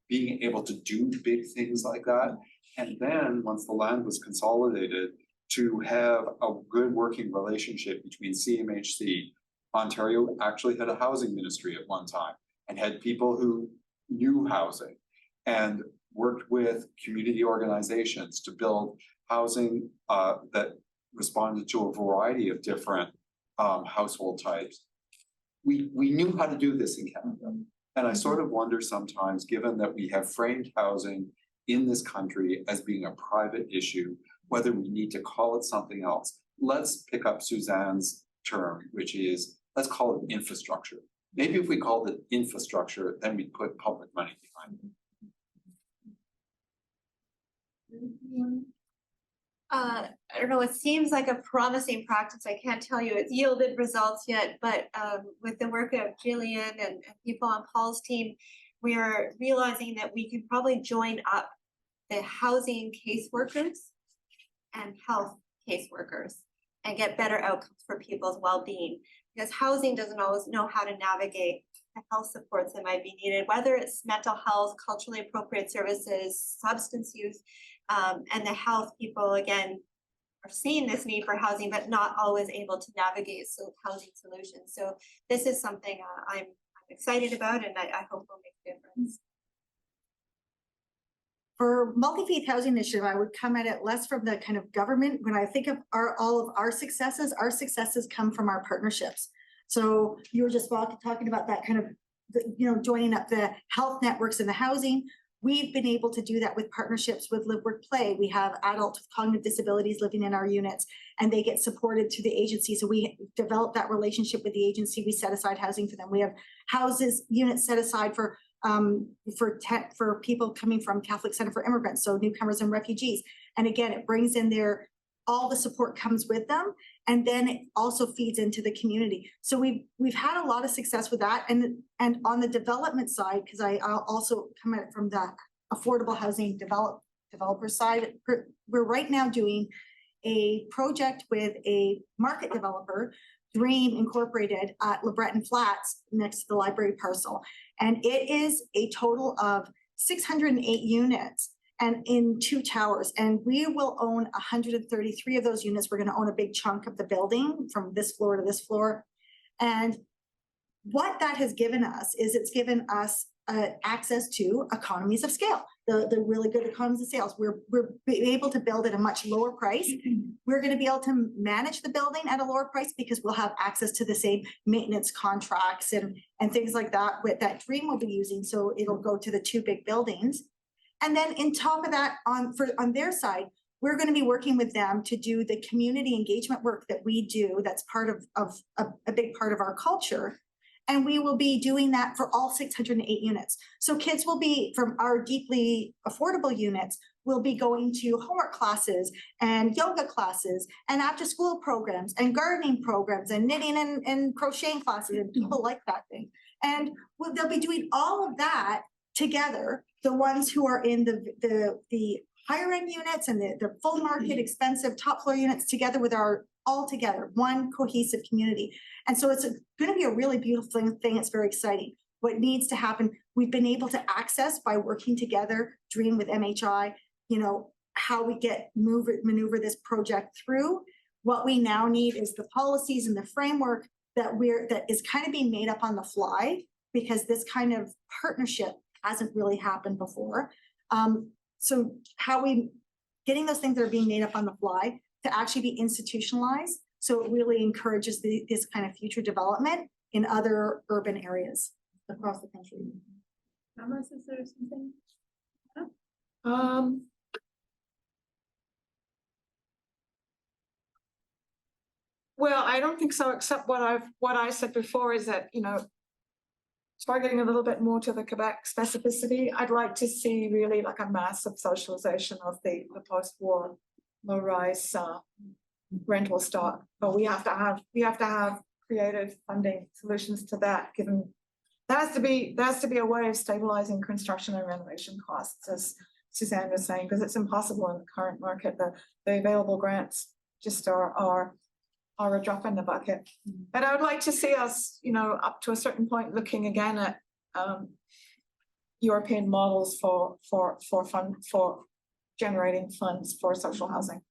being able to do big things like that. And then once the land was consolidated, to have a good working relationship between CMHC, Ontario actually had a housing ministry at one time and had people who knew housing and worked with community organizations to build housing that responded to a variety of different household types. We knew how to do this in Canada. And I sort of wonder sometimes, given that we have framed housing in this country as being a private issue, whether we need to call it something else. Let's pick up Suzanne's term, which is, let's call it infrastructure. Maybe if we called it infrastructure, then we'd put public money behind it. I don't know, it seems like a promising practice. I can't tell you it's yielded results yet, but with the work of Jillian and people on Paul's team, we are realizing that we can probably join up the housing caseworkers and health caseworkers and get better outcomes for people's well-being. Because housing doesn't always know how to navigate the health supports that might be needed, whether it's mental health, culturally appropriate services, substance use, and the health people, again, are seeing this need for housing, but not always able to navigate housing solutions. So this is something I'm excited about, and I hope will make a difference. For multi-faith housing initiative, I would come at it less from the kind of government. When I think of all of our successes come from our partnerships. So you were just talking about that kind of, joining up the health networks and the housing. We've been able to do that with partnerships with Live, Work, Play. We have adults with cognitive disabilities living in our units, and they get supported through the agency. So we develop that relationship with the agency. We set aside housing for them. We have units set aside for people coming from Catholic Center for Immigrants, so newcomers and refugees. And again, it brings in all the support comes with them, and then it also feeds into the community. So we've had a lot of success with that. And on the development side, because I'll also come at it from the affordable housing developer side, we're right now doing a project with a market developer, Dream Incorporated, at LeBreton Flats next to the library parcel. And it is a total of 608 units and in 2 towers. And we will own 133 of those units. We're going to own a big chunk of the building from this floor to this floor. And what that has given us is it's given us access to economies of scale, the really good economies of scale. We're able to build at a much lower price. We're going to be able to manage the building at a lower price because we'll have access to the same maintenance contracts and things like that with that Dream will be using. So it'll go to the 2 big buildings. And then on top of that, on their side, we're going to be working with them to do the community engagement work that we do. That's part of a big part of our culture. And we will be doing that for all 608 units. So kids will be, from our deeply affordable units, will be going to homework classes and yoga classes and after school programs and gardening programs and knitting and crocheting classes, and people like that thing. And they'll be doing all of that together, the ones who are in the higher end units and the full market expensive top floor units together with all together, one cohesive community. And so it's going to be a really beautiful thing. It's very exciting. What needs to happen, we've been able to access by working together, Dream with MHI, how we maneuver this project through. What we now need is the policies and the framework that is kind of being made up on the fly, because this kind of partnership hasn't really happened before. So how we getting those things that are being made up on the fly to actually be institutionalized. So it really encourages this kind of future development in other urban areas across the country. Thomas, is there something? Well, I don't think so, except what I said before is that, targeting a little bit more to the Quebec specificity, I'd like to see really like a massive socialization of the post-war low-rise rental stock. But we have to have creative funding solutions to that, given there has to be a way of stabilizing construction and renovation costs, as Suzanne was saying, because it's impossible in the current market. The available grants just are a drop in the bucket. But I would like to see us, up to a certain point, looking again at European models for generating funds for social housing.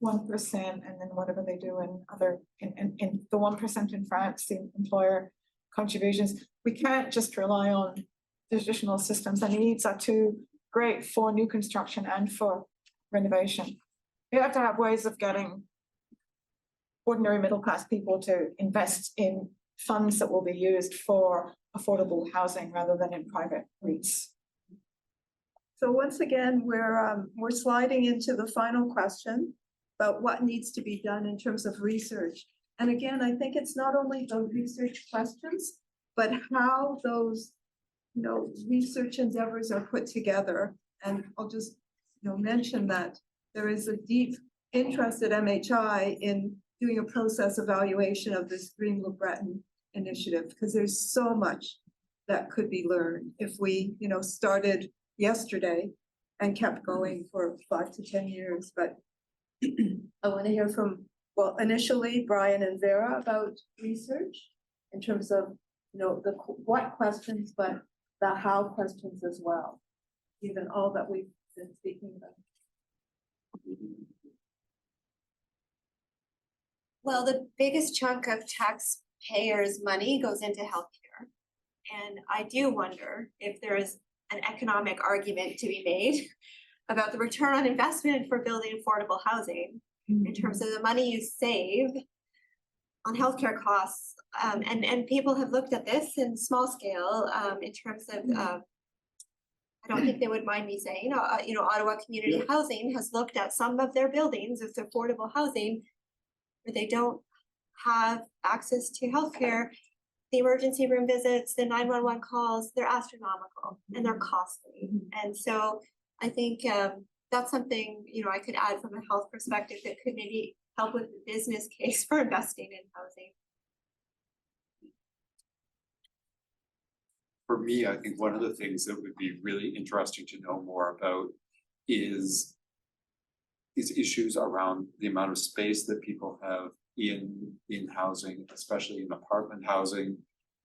1%, and then whatever they do in the 1% in France, the employer contributions. We can't just rely on traditional systems. The needs are too great for new construction and for renovation. We have to have ways of getting ordinary middle-class people to invest in funds that will be used for affordable housing rather than in private REITs. So once again, we're sliding into the final question about what needs to be done in terms of research. And again, I think it's not only the research questions, but how those, research endeavors are put together. And I'll just, mention that there is a deep interest at MHI in doing a process evaluation of this Green Le Breton initiative, because there's so much that could be learned if we, started yesterday and kept going for 5 to 10 years. But I want to hear from, well, initially Brian and Vera about research in terms of, the what questions, but the how questions as well, given all that we've been speaking about. Well, the biggest chunk of taxpayers' money goes into healthcare. And I do wonder if there is an economic argument to be made about the return on investment for building affordable housing in terms of the money you save on healthcare costs. And people have looked at this in small scale in terms of, I don't think they would mind me saying, Ottawa Community Housing has looked at some of their buildings as affordable housing where they don't have access to healthcare. The emergency room visits, the 911 calls, they're astronomical and they're costly. And so I think that's something, I could add from a health perspective that could maybe help with the business case for investing in housing. For me, I think one of the things that would be really interesting to know more about is issues around the amount of space that people have in housing, especially in apartment housing,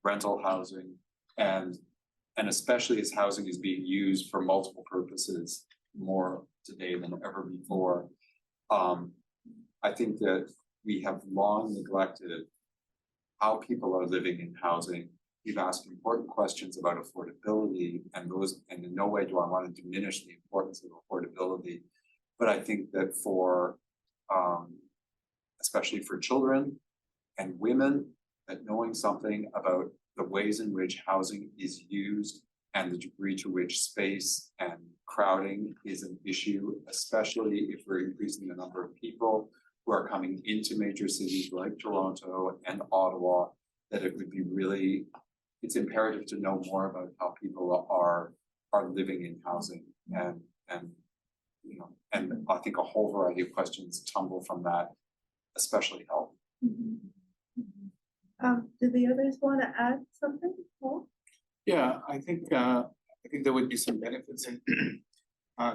rental housing, and especially as housing is being used for multiple purposes more today than ever before. I think that we have long neglected how people are living in housing. We've asked important questions about affordability, and in no way do I want to diminish the importance of affordability. But I think that for, especially for children and women, that knowing something about the ways in which housing is used and the degree to which space and crowding is an issue, especially if we're increasing the number of people who are coming into major cities like Toronto and Ottawa, that it would be really, it's imperative to know more about how people are living in housing, and I think a whole variety of questions tumble from that, especially health. Do the others want to add something? Paul? Yeah, I think there would be some benefits in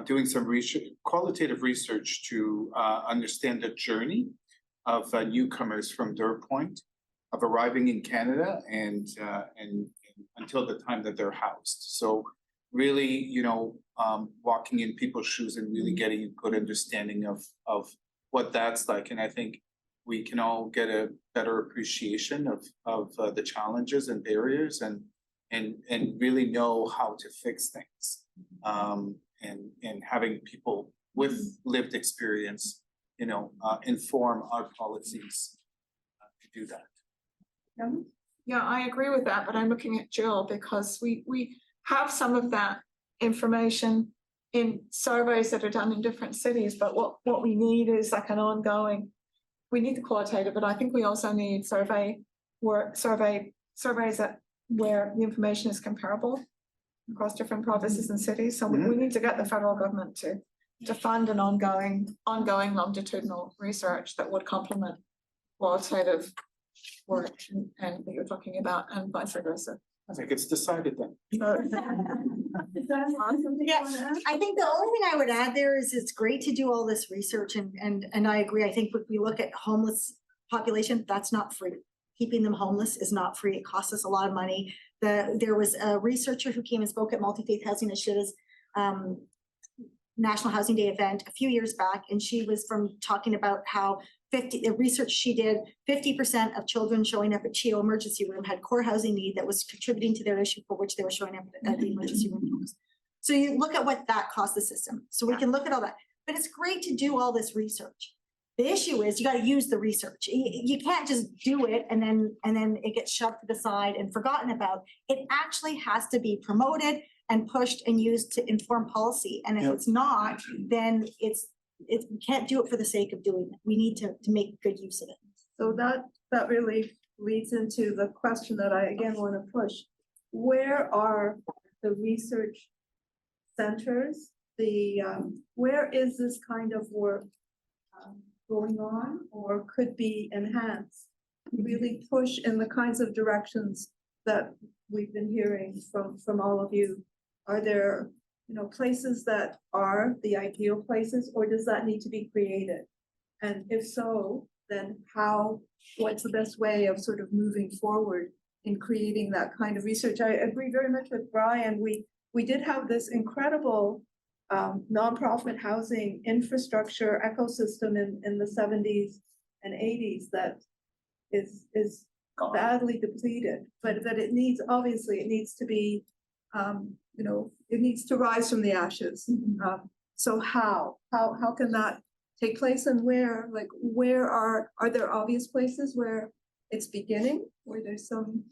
doing some research, qualitative research to understand the journey of newcomers from their point of arriving in Canada and until the time that they're housed. So really, walking in people's shoes and really getting a good understanding of what that's like. And I think we can all get a better appreciation of the challenges and barriers and really know how to fix things. And having people with lived experience, inform our policies to do that. Yeah, I agree with that, but I'm looking at Jill because we have some of that information in surveys that are done in different cities, but what we need is like an ongoing, we need the qualitative, but I think we also need surveys that where the information is comparable across different provinces and cities. So we need to get the federal government to fund an ongoing longitudinal research that would complement qualitative work and that you're talking about and vice versa. I think it's decided then. Yeah, I think the only thing I would add there is it's great to do all this research and I agree. I think if we look at homeless population, that's not free. Keeping them homeless is not free. It costs us a lot of money. There was a researcher who came and spoke at Multi-Faith Housing Initiative's National Housing Day event a few years back, and she was talking about how the research she did, 50% of children showing up at CHEO emergency room had core housing need that was contributing to their issue for which they were showing up at the emergency room. So you look at what that cost the system. So we can look at all that, but it's great to do all this research. The issue is you got to use the research. You can't just do it and then it gets shoved to the side and forgotten about. It actually has to be promoted and pushed and used to inform policy. And if it's not, then we can't do it for the sake of doing it. We need to make good use of it. So that really leads into the question that I again want to push. Where are the research centers? Where is this kind of work going on or could be enhanced? Really push in the kinds of directions that we've been hearing from all of you. Are there, places that are the ideal places, or does that need to be created? And if so, then what's the best way of sort of moving forward in creating that kind of research? I agree very much with Brian. We did have this incredible nonprofit housing infrastructure ecosystem in the 70s and 80s that is badly depleted, but that it needs to be it needs to rise from the ashes. So how can that take place, and where are there obvious places where it's beginning, where there's some?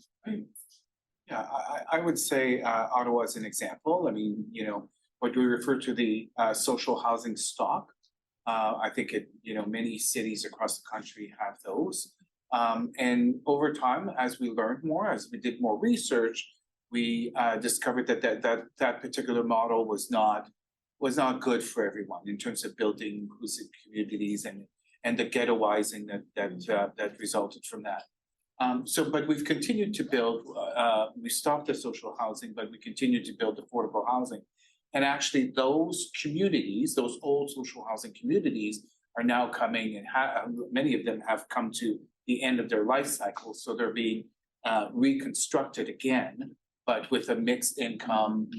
Yeah, I would say Ottawa as an example. I mean, what we refer to the social housing stock. I think many cities across the country have those. And over time, as we learned more, as we did more research, we discovered that particular model was not good for everyone in terms of building inclusive communities and the ghettoizing that resulted from that. But we've continued to build. We stopped the social housing, but we continued to build affordable housing. And actually, those communities, those old social housing communities, are now coming, and many of them have come to the end of their life cycle. So they're being reconstructed again, but with a mixed income,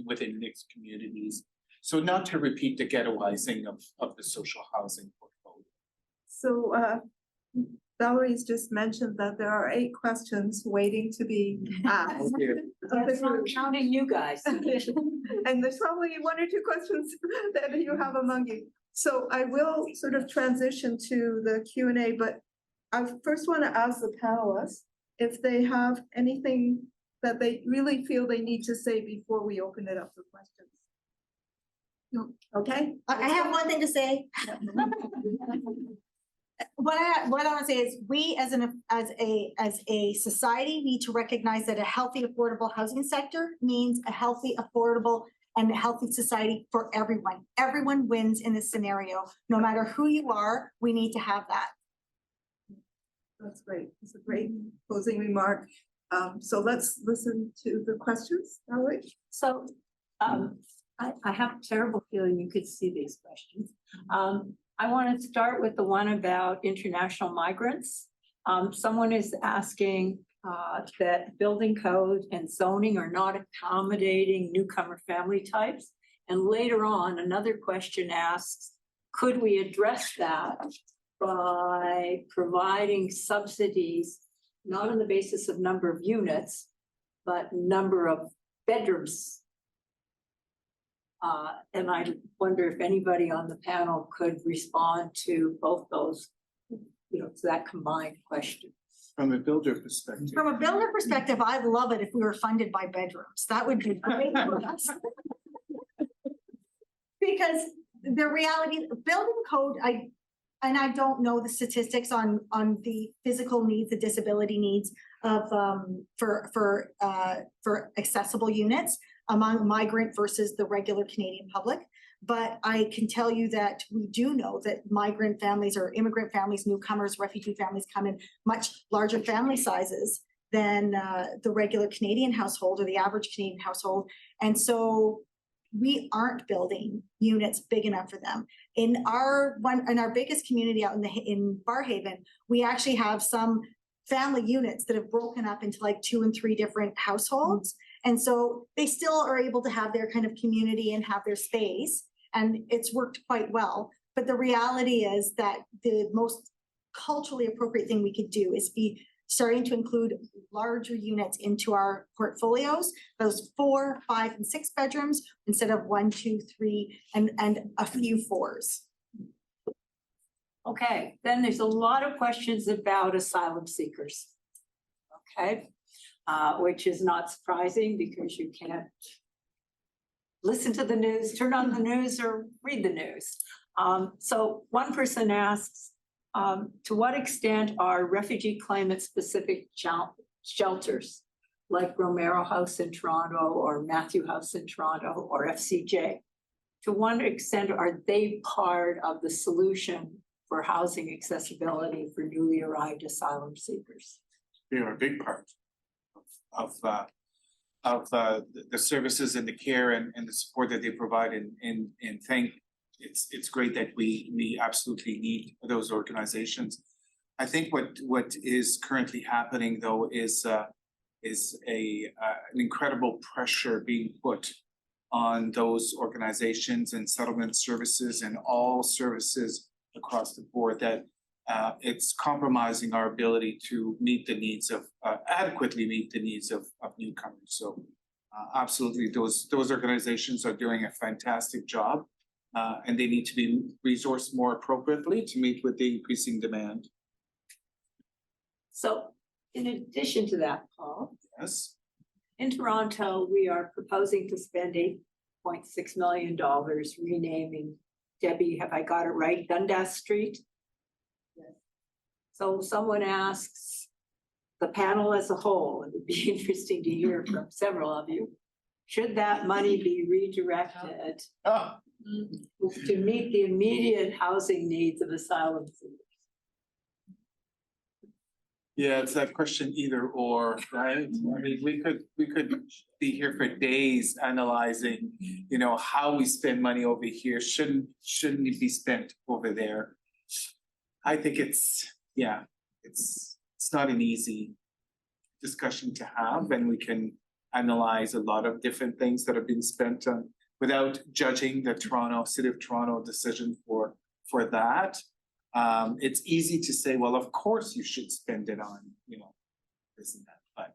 within mixed communities. So not to repeat the ghettoizing of the social housing portfolio. So Valerie's just mentioned that there are 8 questions waiting to be asked. That's not counting you guys. And there's probably 1 or 2 questions that you have among you. So I will sort of transition to the Q&A, but I first want to ask the panelists if they have anything that they really feel they need to say before we open it up for questions. No, okay? I have one thing to say. What I want to say is we as a society need to recognize that a healthy, affordable housing sector means a healthy, affordable, and a healthy society for everyone. Everyone wins in this scenario. No matter who you are, we need to have that. That's great. It's a great closing remark. So let's listen to the questions, Valerie. So I have a terrible feeling you could see these questions. I want to start with the one about international migrants. Someone is asking that building code and zoning are not accommodating newcomer family types. And later on, another question asks, could we address that by providing subsidies, not on the basis of number of units, but number of bedrooms? And I wonder if anybody on the panel could respond to both those, to that combined question. From a builder perspective. From a builder perspective, I'd love it if we were funded by bedrooms. That would be great for us. Because the reality, building code, I don't know the statistics on the physical needs, the disability needs of for accessible units among migrant versus the regular Canadian public. But I can tell you that we do know that migrant families or immigrant families, newcomers, refugee families come in much larger family sizes than the regular Canadian household or the average Canadian household. And so we aren't building units big enough for them. In our biggest community out in Barrhaven, we actually have some family units that have broken up into like 2 and 3 different households. And so they still are able to have their kind of community and have their space. And it's worked quite well. But the reality is that the most culturally appropriate thing we could do is be starting to include larger units into our portfolios, those 4, 5, and 6 bedrooms instead of 1, 2, 3, and a few 4s. Okay, then there's a lot of questions about asylum seekers. Okay, which is not surprising because you can't listen to the news, turn on the news, or read the news. So one person asks, to what extent are refugee claimant-specific shelters like Romero House in Toronto or Matthew House in Toronto or FCJ, to what extent are they part of the solution for housing accessibility for newly arrived asylum seekers? They are a big part of the services and the care and the support that they provide, and thank. It's great that we absolutely need those organizations. I think what is currently happening though is an incredible pressure being put on those organizations and settlement services and all services across the board that it's compromising our ability to meet the needs of adequately meet the needs of newcomers. So absolutely, those organizations are doing a fantastic job. And they need to be resourced more appropriately to meet with the increasing demand. So in addition to that, Paul, Yes. in Toronto, we are proposing to spend $8.6 million renaming, Debbie, have I got it right, Dundas Street? Yes. So someone asks the panel as a whole, it would be interesting to hear from several of you, should that money be redirected to meet the immediate housing needs of asylum seekers? Yeah, it's that question either or, right? I mean, we could be here for days analyzing, you know, how we spend money over here. Shouldn't it be spent over there? I think it's not an easy discussion to have, and we can analyze a lot of different things that have been spent on without judging the City of Toronto decision for that. It's easy to say, well, of course you should spend it on, you know, this and that, but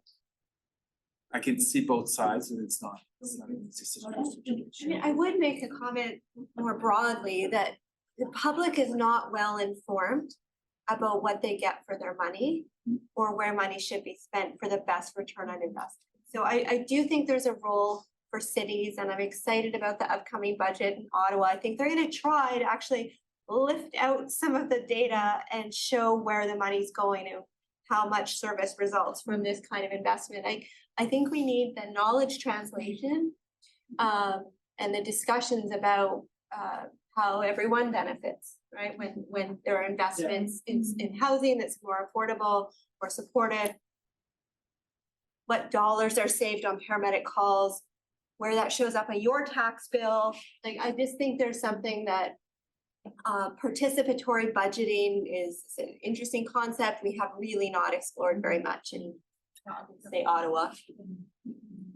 I can see both sides, and it's not an easy situation. I mean, I would make a comment more broadly that the public is not well informed about what they get for their money or where money should be spent for the best return on investment. So I do think there's a role for cities, and I'm excited about the upcoming budget in Ottawa. I think they're going to try to actually lift out some of the data and show where the money's going and how much service results from this kind of investment. I think we need the knowledge translation and the discussions about how everyone benefits, right? When there are investments in housing that's more affordable or supported, what dollars are saved on paramedic calls, where that shows up on your tax bill. Like, I just think there's something that participatory budgeting is an interesting concept we have really not explored very much in, say, Ottawa.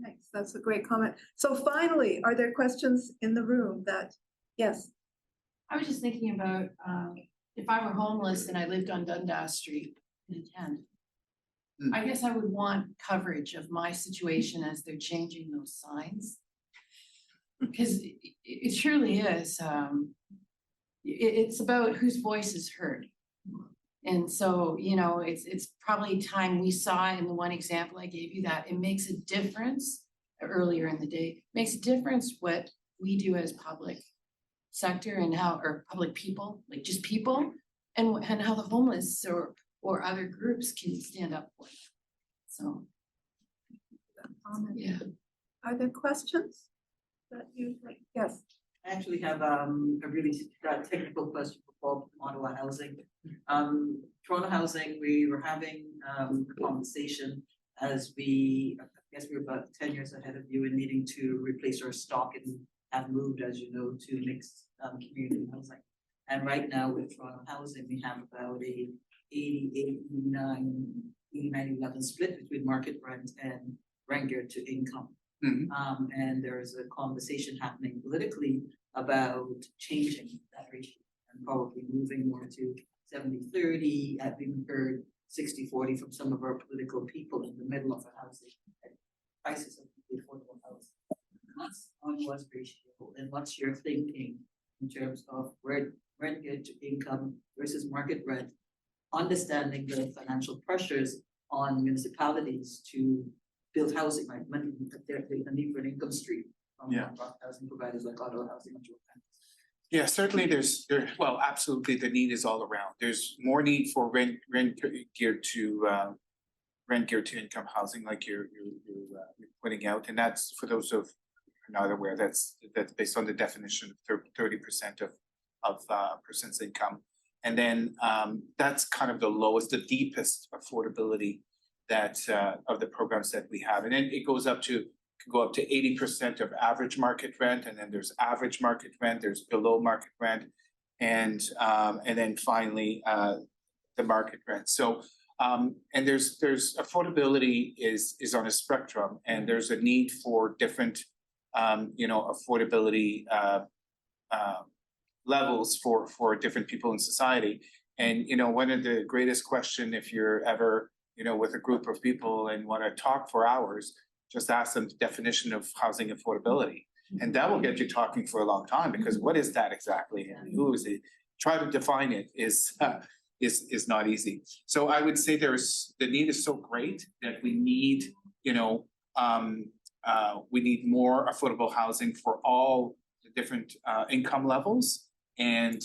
Thanks, that's a great comment. So finally, are there questions in the room that, yes? I was just thinking about if I were homeless and I lived on Dundas Street in a tent, I guess I would want coverage of my situation as they're changing those signs. Because it truly is, it's about whose voice is heard. And so, you know, it's probably time we saw in the one example I gave you that it makes a difference earlier in the day, makes a difference what we do as public sector and how, or public people, like just people, and how the homeless or other groups can stand up for it. So, yeah. Are there questions that you, yes? I actually have a really technical question for Paul from Ottawa Housing. Toronto Housing, we were having a conversation as we, I guess we were about 10 years ahead of you in needing to replace our stock and have moved, as you know, to mixed community housing. And right now with Toronto Housing, we have about a 89-11 split between market rent and rent geared to income. And there's a conversation happening politically about changing that ratio and probably moving more to 70-30. I've even heard 60-40 from some of our political people in the middle of a housing crisis of the affordable housing. What's Ottawa's ratio and what's your thinking in terms of rent geared to income versus market rent, understanding the financial pressures on municipalities to build housing, right? Money, there's a need for an income stream from housing providers like Ottawa Housing. Yeah, certainly well, absolutely, the need is all around. There's more need for rent geared to income housing, like you're pointing out, and that's for those of who are not aware. That's based on the definition of 30% of person's income, and then that's kind of the lowest, the deepest affordability that of the programs that we have, and then it goes up to. Can go up to 80% of average market rent, and then there's average market rent, there's below market rent, and then finally the market rent. So and there's affordability is on a spectrum, and there's a need for different affordability levels for different people in society. And one of the greatest question, if you're ever with a group of people and want to talk for hours, just ask them the definition of housing affordability. And that will get you talking for a long time, because what is that exactly? And who is it? Try to define it is not easy. So I would say the need is so great that we need, we need more affordable housing for all the different income levels. And,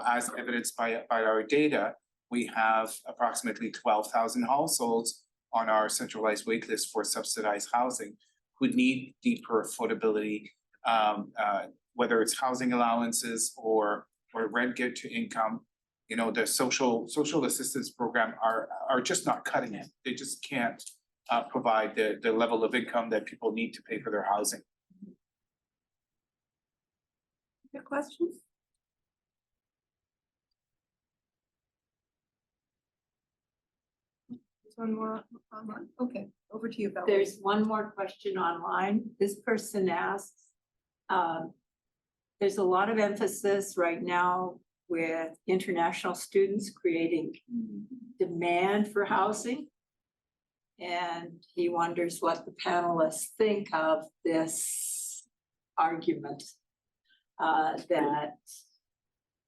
as evidenced by our data, we have approximately 12,000 households on our centralized wait list for subsidized housing who need deeper affordability, whether it's housing allowances or rent geared to income. The social assistance program are just not cutting it. They just can't provide the level of income that people need to pay for their housing. Your questions? One more online. Okay, over to you, Bella. There's one more question online. This person asks, there's a lot of emphasis right now with international students creating demand for housing. And he wonders what the panelists think of this argument that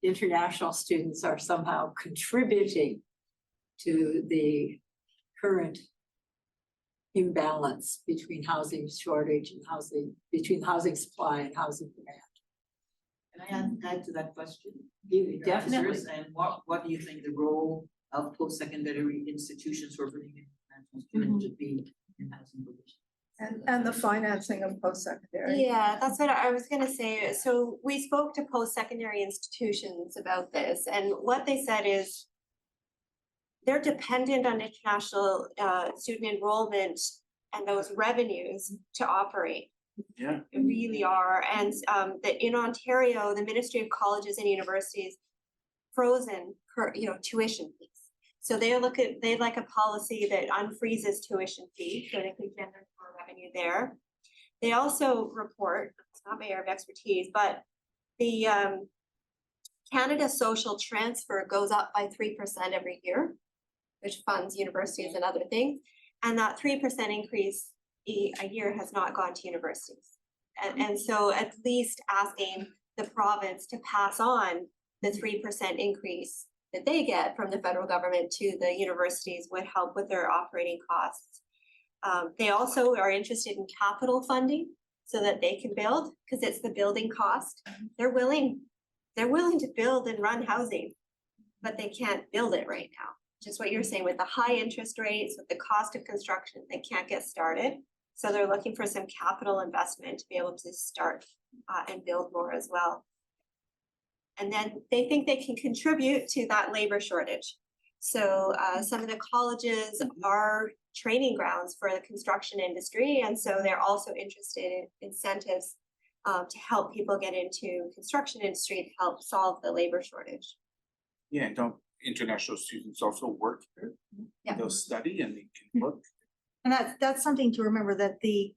international students are somehow contributing to the current imbalance between housing shortage and between housing supply and housing demand. Can I add to that question? You definitely. And what do you think the role of post-secondary institutions for bringing in international students should be in housing provision? And the financing of post-secondary. Yeah, that's what I was gonna say. So we spoke to post-secondary institutions about this, and what they said is they're dependent on international student enrollment and those revenues to operate. Yeah. They really are. And that in Ontario, the Ministry of Colleges and Universities frozen tuition fees. So they like a policy that unfreezes tuition fees, so they can generate more revenue there. They also report, it's not my area of expertise, but the Canada Social Transfer goes up by 3% every year, which funds universities and other things. And that 3% increase a year has not gone to universities. And so at least asking the province to pass on the 3% increase that they get from the federal government to the universities would help with their operating costs. They also are interested in capital funding so that they can build, because it's the building cost. They're willing to build and run housing, but they can't build it right now. Just what you're saying with the high interest rates, with the cost of construction, they can't get started. So they're looking for some capital investment to be able to start and build more as well. And then they think they can contribute to that labor shortage. So some of the colleges are training grounds for the construction industry. And so they're also interested in incentives to help people get into construction industry to help solve the labor shortage. Yeah, and don't international students also work here? Yeah. They'll study and they can work. And that's something to remember, that the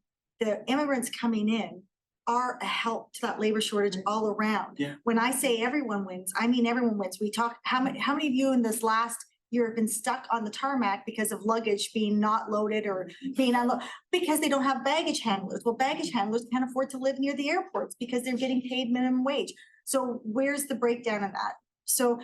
immigrants coming in are a help to that labor shortage all around. Yeah. When I say everyone wins, I mean everyone wins. We talk, how many of you in this last year have been stuck on the tarmac because of luggage being not loaded or being unloaded because they don't have baggage handlers? Well, baggage handlers can't afford to live near the airports because they're getting paid minimum wage. So where's the breakdown of that? So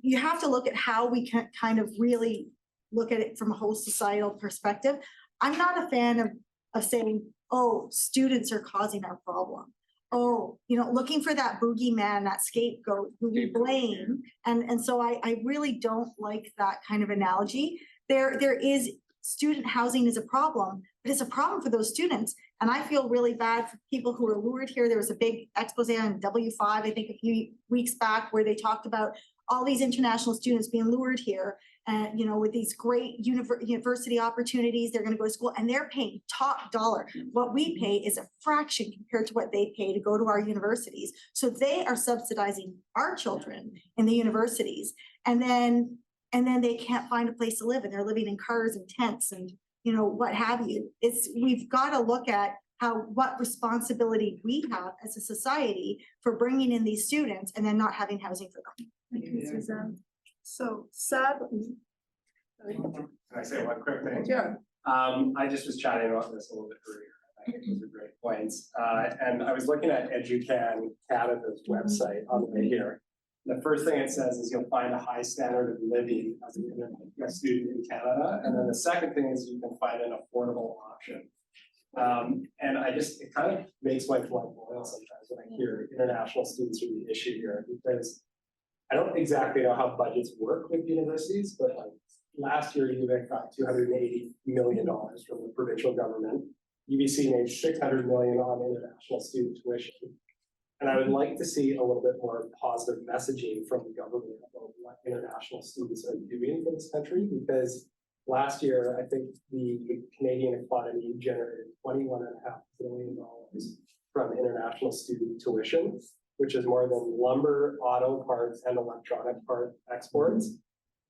you have to look at how we can kind of really look at it from a whole societal perspective. I'm not a fan of saying, oh, students are causing our problem. Oh, looking for that boogeyman, that scapegoat who we blame. And so I really don't like that kind of analogy. There is, student housing is a problem, but it's a problem for those students. And I feel really bad for people who are lured here. There was a big expose on W5, I think a few weeks back, where they talked about all these international students being lured here and, with these great university opportunities, they're going to go to school and they're paying top dollar. What we pay is a fraction compared to what they pay to go to our universities. So they are subsidizing our children in the universities. And then they can't find a place to live and they're living in cars and tents and, what have you. We've got to look at what responsibility we have as a society for bringing in these students and then not having housing for them. Thank you, Suzanne. So sadly. Can I say one quick thing? Yeah. I just was chatting about this a little bit earlier. I think those are great points. And I was looking at Educan Canada's website on the way here. The first thing it says is you'll find a high standard of living as a student in Canada. And then the second thing is you can find an affordable option. And it kind of makes my blood boil sometimes when I hear international students are the issue here, because I don't exactly know how budgets work with universities, but like last year, UVic got $280 million from the provincial government. UBC made $600 million on international student tuition. And I would like to see a little bit more positive messaging from the government about what international students are doing for this country, because last year, I think the Canadian economy generated $21.5 billion from international student tuition, which is more than lumber, auto parts, and electronic part exports.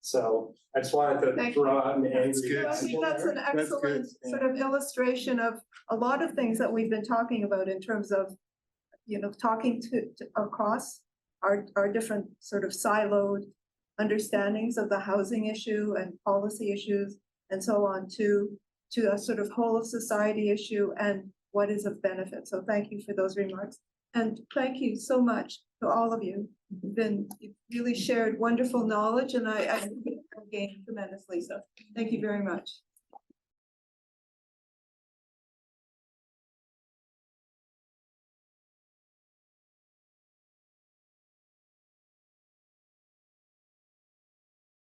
So I just wanted to Thank throw out an angry. I think that's an excellent sort of illustration of a lot of things that we've been talking about in terms of, talking to across our different sort of siloed understandings of the housing issue and policy issues and so on to a sort of whole of society issue and what is of benefit. So thank you for those remarks. And thank you so much to all of you. You've really shared wonderful knowledge and I gained tremendously. So thank you very much.